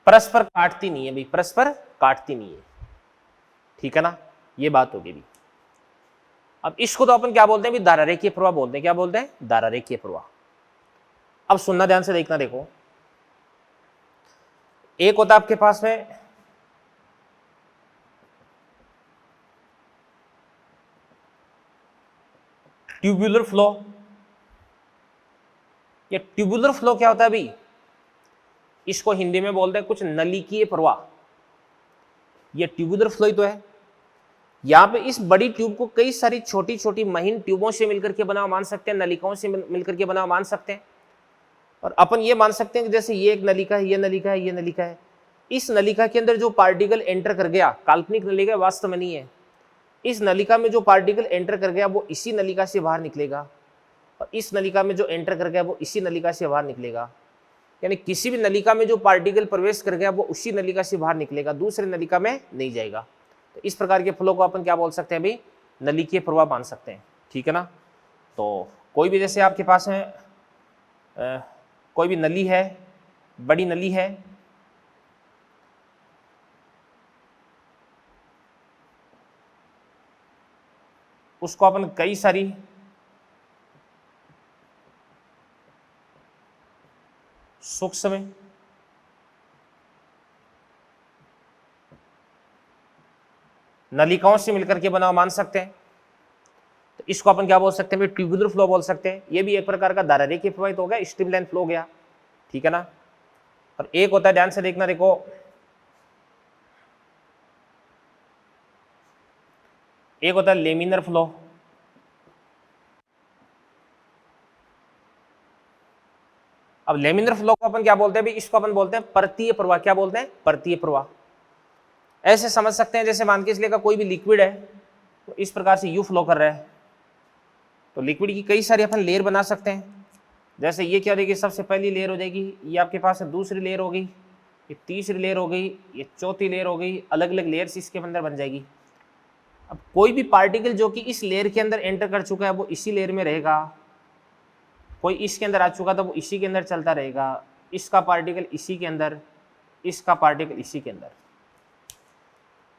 परस्पर काटती नहीं है भाई, परस्पर काटती नहीं है, ठीक है ना, ये बात होगी भी। अब इसको तो अपन क्या बोलते हैं भी, धारा रेखीय प्रवाह बोलते हैं। क्या बोलते हैं, धारा रेखीय प्रवाह। अब सुनना, ध्यान से देखना। देखो, एक होता है आपके पास में ट्यूबुलर फ्लो। ये ट्यूबुलर फ्लो क्या होता है भाई, इसको हिंदी में बोलते हैं कुछ नलिकीय प्रवाह। ये ट्यूबुलर फ्लो ही तो है। यहां पे इस बड़ी ट्यूब को कई सारी छोटी छोटी महीन ट्यूबों से मिलकर के बना मान सकते हैं, नलिकाओं से मिलकर के बना मान सकते हैं। और अपन ये मान सकते हैं कि जैसे ये एक नलिका है, ये नलिका है, ये नलिका है। इस नलिका के अंदर जो पार्टिकल एंटर कर गया, काल्पनिक नलिका वास्तव में नहीं है, इस नलिका में जो पार्टिकल एंटर कर गया वो इसी नलिका से बाहर निकलेगा, और इस नलिका में जो एंटर कर गया वो इसी नलिका से बाहर निकलेगा। यानी किसी भी नलिका में जो पार्टिकल प्रवेश कर गया वो उसी नलिका से बाहर निकलेगा, दूसरे नलिका में नहीं जाएगा। तो इस प्रकार के फ्लो को अपन क्या बोल सकते हैं भाई, नलिकीय प्रवाह मान सकते हैं, ठीक है ना। तो कोई भी जैसे आपके पास में कोई भी नली है, बड़ी नली है, उसको अपन कई सारी सूक्ष्म नलिकाओं से मिलकर के बना हुआ मान सकते हैं। तो इसको अपन क्या बोल सकते हैं, ट्यूबुलर फ्लो बोल सकते हैं। ये भी एक प्रकार का धारारेखीय प्रवाहित हो गया, स्ट्रीमलाइन फ्लो हो गया, ठीक है ना। और एक होता है, ध्यान से देखना, देखो एक होता है लेमिनर फ्लो। अब लेमिनर फ्लो को अपन क्या बोलते हैं भाई, इसको अपन बोलते हैं परतीय प्रवाह। क्या बोलते हैं, परतीय प्रवाह। ऐसे समझ सकते हैं जैसे मान के इसलिए का कोई भी लिक्विड है तो इस प्रकार से यू फ्लो कर रहा है, तो लिक्विड की कई सारी अपन लेयर बना सकते हैं। जैसे ये क्या हो जाएगी, सबसे पहली लेयर हो जाएगी, ये आपके पास दूसरी लेयर हो गई, ये तीसरी लेयर हो गई, ये चौथी लेयर हो गई, अलग अलग लेयर्स इसके अंदर बन जाएगी। अब कोई भी पार्टिकल जो कि इस लेयर के अंदर एंटर कर चुका है वो इसी लेयर में रहेगा, कोई इसके अंदर आ चुका था वो इसी के अंदर चलता रहेगा, इसका पार्टिकल इसी के अंदर, इसका पार्टिकल इसी के अंदर।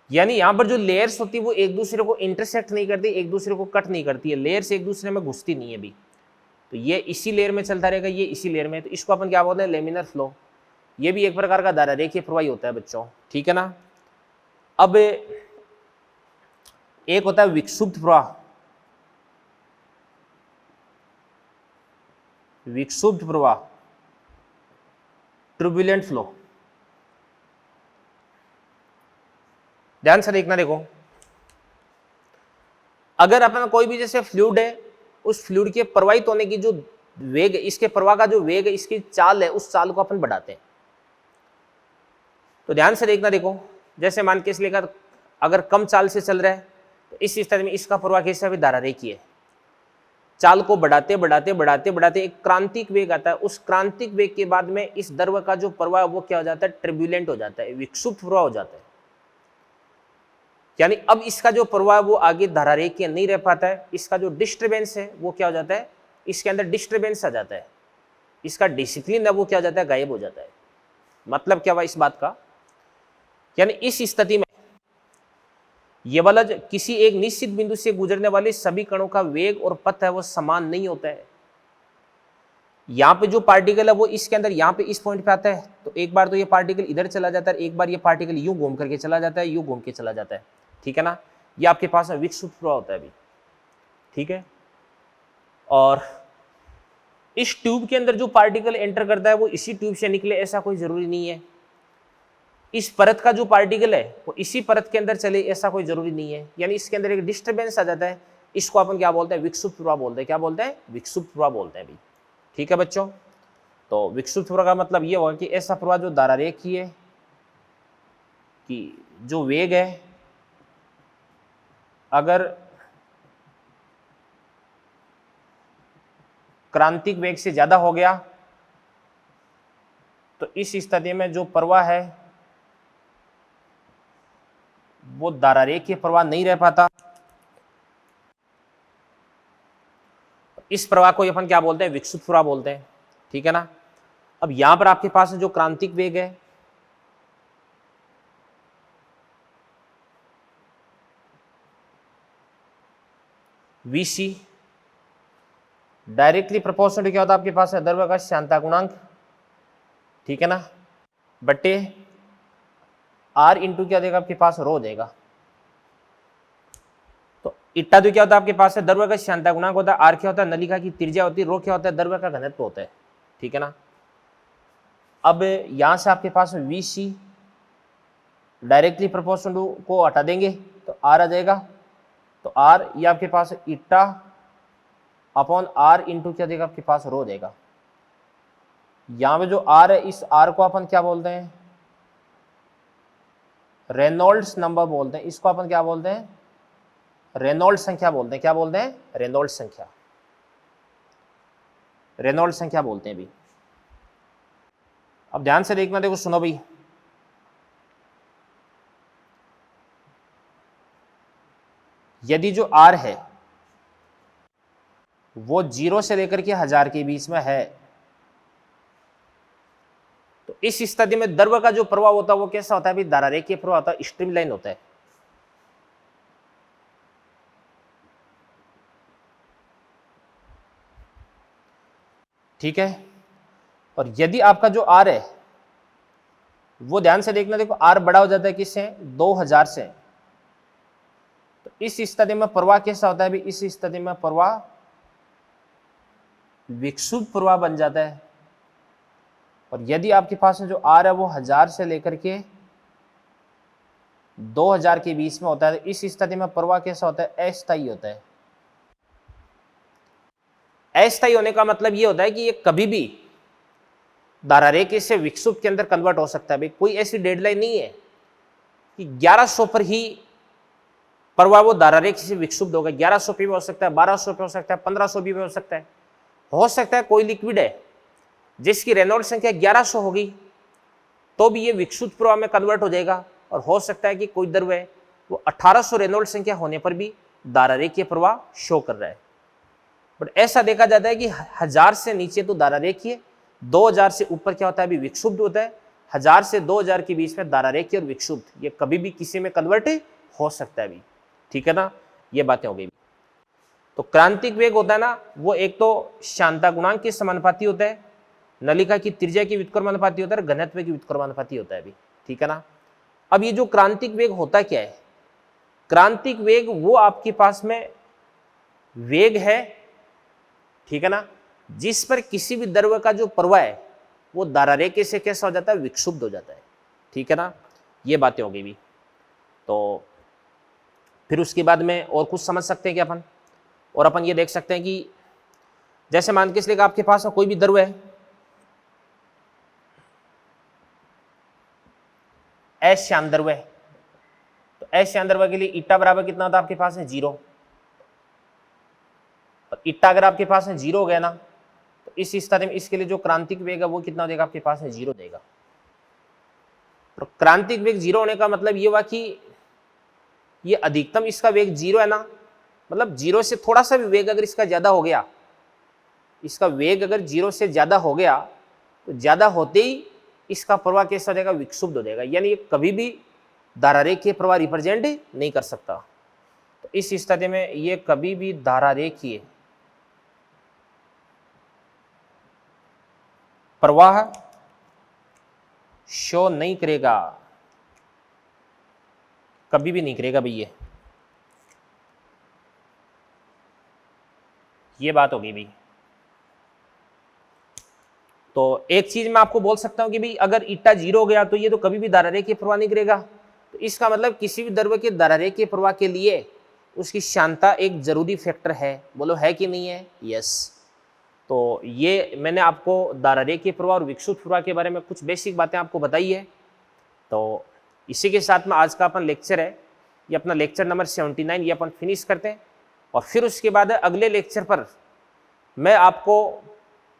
यानी यहां पर जो लेयर्स होती है वो एक दूसरे को इंटरसेक्ट नहीं करती, एक दूसरे को कट नहीं करती है, लेयर्स एक दूसरे में घुसती नहीं है भी। तो ये इसी लेयर में चलता रहेगा, ये इसी लेयर में, तो इसको अपन क्या बोलते हैं, लेमिनर फ्लो। ये भी एक प्रकार का धारारेखीय प्रवाही होता है बच्चों, ठीक है ना। अब एक होता है विक्षुब्ध प्रवाह। विक्षुब्ध प्रवाह, टर्बुलेंट फ्लो। ध्यान से देखना, देखो अगर अपन कोई भी जैसे फ्लूइड है, उस फ्लूइड के प्रवाहित होने की जो वेग, इसके प्रवाह का जो वेग है, इसकी चाल है, उस चाल को अपन बढ़ाते हैं। तो ध्यान से देखना, देखो जैसे मान के इसलिए अगर कम चाल से चल रहा है तो इस स्थिति में इसका प्रवाह कैसा है, धारारेखीय है। चाल को बढ़ाते बढ़ाते बढ़ाते बढ़ाते एक क्रांतिक वेग आता है, उस क्रांतिक वेग के बाद में इस द्रव का जो प्रवाह वो क्या हो जाता है, टर्बुलेंट हो जाता है, विक्षुब्ध प्रवाह हो जाता है। यानी अब इसका जो प्रवाह वो आगे धारारेखीय नहीं रह पाता है, इसका जो डिस्टर्बेंस है वो क्या हो जाता है, इसके अंदर डिस्टर्बेंस आ जाता है, इसका डिसिप्लिन है वो क्या हो जाता है, गायब हो जाता है। मतलब क्या हुआ इस बात का, यानी इस स्थिति में ये वाला किसी एक निश्चित बिंदु से गुजरने वाले सभी कणों का वेग और पथ है वो समान नहीं होता है। यहाँ पे जो पार्टिकल है वो इसके अंदर यहाँ पे इस पॉइंट पे आता है तो एक बार तो ये पार्टिकल इधर चला जाता है, एक बार ये पार्टिकल यूं घूम करके चला जाता है, यूं घूम के चला जाता है, ठीक है ना। ये आपके पास में विक्षुब्ध प्रवाह होता है अभी, ठीक है। और इस ट्यूब के अंदर जो पार्टिकल एंटर करता है वो इसी ट्यूब से निकले ऐसा कोई जरूरी नहीं है। इस परत का जो पार्टिकल है वो इसी परत के अंदर चले ऐसा कोई जरूरी नहीं है। यानी इसके अंदर एक डिस्टर्बेंस आ जाता है, इसको अपन क्या बोलते हैं, विक्षुब्ध प्रवाह बोलते हैं। क्या बोलते हैं, विक्षुब्ध प्रवाह बोलते हैं अभी, ठीक है बच्चों। तो विक्षुब्ध प्रवाह का मतलब ये होगा कि ऐसा प्रवाह जो धारारेखीय है, कि जो वेग है अगर क्रांतिक वेग से ज्यादा हो गया तो इस स्थिति में जो प्रवाह है वो धारारेखीय प्रवाह नहीं रह पाता। इस प्रवाह को अपन क्या बोलते हैं, विक्षुब्ध प्रवाह बोलते हैं, ठीक है ना। अब यहां पर आपके पास जो क्रांतिक वेग है Vc डायरेक्टली प्रोपोर्शनल क्या होता है आपके पास है, द्रव्य का श्यानता गुणांक, ठीक है ना, बट्टे R इंटू क्या देगा आपके पास, रो देगा। तो इट्टा तो क्या होता है आपके पास है, द्रव्य का श्यानता गुणांक होता है, R क्या होता है, नलिका की त्रिज्या होती है, रो क्या होता है, द्रव्य का घनत्व होता है, ठीक है ना। अब यहां से आपके पास Vc डायरेक्टली प्रोपोर्शनल को हटा देंगे तो R आ जाएगा। तो R ये आपके पास इट्टा अपॉन R इंटू क्या देगा आपके पास, रो देगा। यहां पे जो R है इस R को अपन क्या बोलते हैं, रेनॉल्ड्स नंबर बोलते हैं। इसको अपन क्या बोलते हैं, रेनॉल्ड्स संख्या बोलते हैं। क्या बोलते हैं, रेनॉल्ड्स संख्या, रेनॉल्ड्स संख्या बोलते हैं भी। अब ध्यान से देखना, देखो सुनो भाई, यदि जो R है वो 0 से लेकर के 1000 के बीच में है तो इस स्थिति में द्रव्य का जो प्रवाह होता है वो कैसा होता है अभी, धारारेखीय प्रवाह होता है, स्ट्रीमलाइन होता है। ठीक है। और यदि आपका जो आर है वो ध्यान से देखना, देखो आर बड़ा हो जाता है किससे, 2000 से। तो इस स्थिति में प्रवाह कैसा होता है अभी, इस स्थिति में प्रवाह विक्षुब्ध प्रवाह बन जाता है। और यदि आपके पास में जो आर है वो 1000 से लेकर के 2000 के बीच में होता है, तो इस स्थिति में प्रवाह कैसा होता है, अस्थायी होता है। अस्थायी होने का मतलब ये होता है कि ये कभी भी धारा रेखा से विक्षुब्ध के अंदर कन्वर्ट हो सकता है। भाई कोई ऐसी डेडलाइन नहीं है कि 1100 पर ही प्रवाह वो धारा रेखा से विक्षुब्ध होगा। 1100 पे भी हो सकता है, 1200 पे हो सकता है, 1500 भी हो सकता है। हो सकता है कोई लिक्विड है जिसकी रेनॉल्ड संख्या 1100 होगी तो भी ये विक्षुब्ध प्रवाह में कन्वर्ट हो जाएगा। और हो सकता है कि कोई द्रव है वो 1800 रेनॉल्ड संख्या होने पर भी धारा रेखीय प्रवाह शो कर रहा है। बट ऐसा देखा जाता है कि 1000 से नीचे तो धारा रेखीय, 2000 से ऊपर क्या होता है अभी विक्षुब्ध होता है। 1000 से 2000 के बीच में धारा रेखीय और विक्षुब्ध ये कभी भी किसी में कन्वर्ट हो सकता है अभी, ठीक है ना। ये बातें हो गई। तो क्रांतिक वेग होता है ना, वो एक तो शांता गुणांक के समानुपाती होता है, नलिका की त्रिज्या की व्युत्क्रमानुपाती होता है, घनत्व की व्युत्क्रमानुपाती होता है अभी, ठीक है ना। अब ये जो क्रांतिक वेग होता क्या है, क्रांतिक वेग वो आपके पास में वेग है, ठीक है ना, जिस पर किसी भी द्रव का जो प्रवाह है वो धारा रेखा से कैसा हो जाता है, विक्षुब्ध हो जाता है, ठीक है ना। ये बातें हो गई भी। तो फिर उसके बाद में और कुछ समझ सकते हैं कि अपन, और अपन ये देख सकते हैं कि जैसे मान के चलिए आपके पास कोई भी द्रव है, अश्यान द्रव है, तो अश्यान द्रव के लिए ईटा बराबर कितना होता है आपके पास है 0। और ईटा अगर आपके पास है 0 हो गया ना, तो इस स्थिति में इसके लिए जो क्रांतिक वेग है वो कितना हो जाएगा आपके पास है 0 देगा। तो क्रांतिक वेग 0 होने का मतलब ये हुआ कि ये अधिकतम इसका वेग 0 है ना, मतलब 0 से थोड़ा सा भी वेग अगर इसका ज्यादा हो गया, इसका वेग अगर 0 से ज्यादा हो गया तो ज्यादा होते ही इसका प्रवाह कैसा हो जाएगा, विक्षुब्ध हो जाएगा। यानी ये कभी भी धारा रेखीय प्रवाह रिप्रेजेंट नहीं कर सकता। तो इस स्थिति में ये कभी भी धारा रेखीय प्रवाह शो नहीं करेगा, कभी भी नहीं करेगा भाई। ये बात होगी भाई। तो एक चीज मैं आपको बोल सकता हूं कि भाई अगर ईटा 0 हो गया तो ये तो कभी भी धारा रेखीय प्रवाह नहीं करेगा। तो इसका मतलब किसी भी द्रव के धारा रेखीय प्रवाह के लिए उसकी शांता एक जरूरी फैक्टर है। बोलो है कि नहीं है? यस। तो ये मैंने आपको धारा रेखीय प्रवाह और विक्षुब्ध प्रवाह के बारे में कुछ बेसिक बातें आपको बताई है। तो इसी के साथ में आज का अपन लेक्चर है, ये अपना लेक्चर नंबर 79 ये अपन फिनिश करते हैं। और फिर उसके बाद अगले लेक्चर पर मैं आपको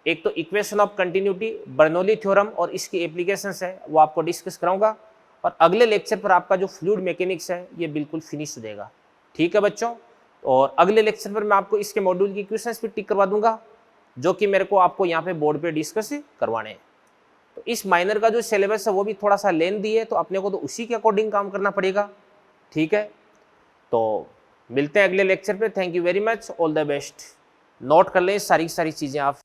एक तो equation of continuity, Bernoulli theorem और इसकी एप्लीकेशंस है वो आपको डिस्कस कराऊंगा। और अगले लेक्चर पर आपका जो फ्लूइड मैकेनिक्स है ये बिल्कुल फिनिश हो जाएगा, ठीक है बच्चों। और अगले लेक्चर पर मैं आपको इसके मॉड्यूल की क्वेश्चंस भी टिक करवा दूंगा जो कि मेरे को आपको यहाँ पे बोर्ड पे डिस्कस करवाने हैं। तो इस माइनर का जो सिलेबस है वो भी थोड़ा सा लेंथी है, तो अपने को तो उसी के अकॉर्डिंग काम करना पड़ेगा, ठीक है। तो मिलते हैं अगले लेक्चर पे। Thank you very much, all the best. Note कर लें सारी चीज़ें आप।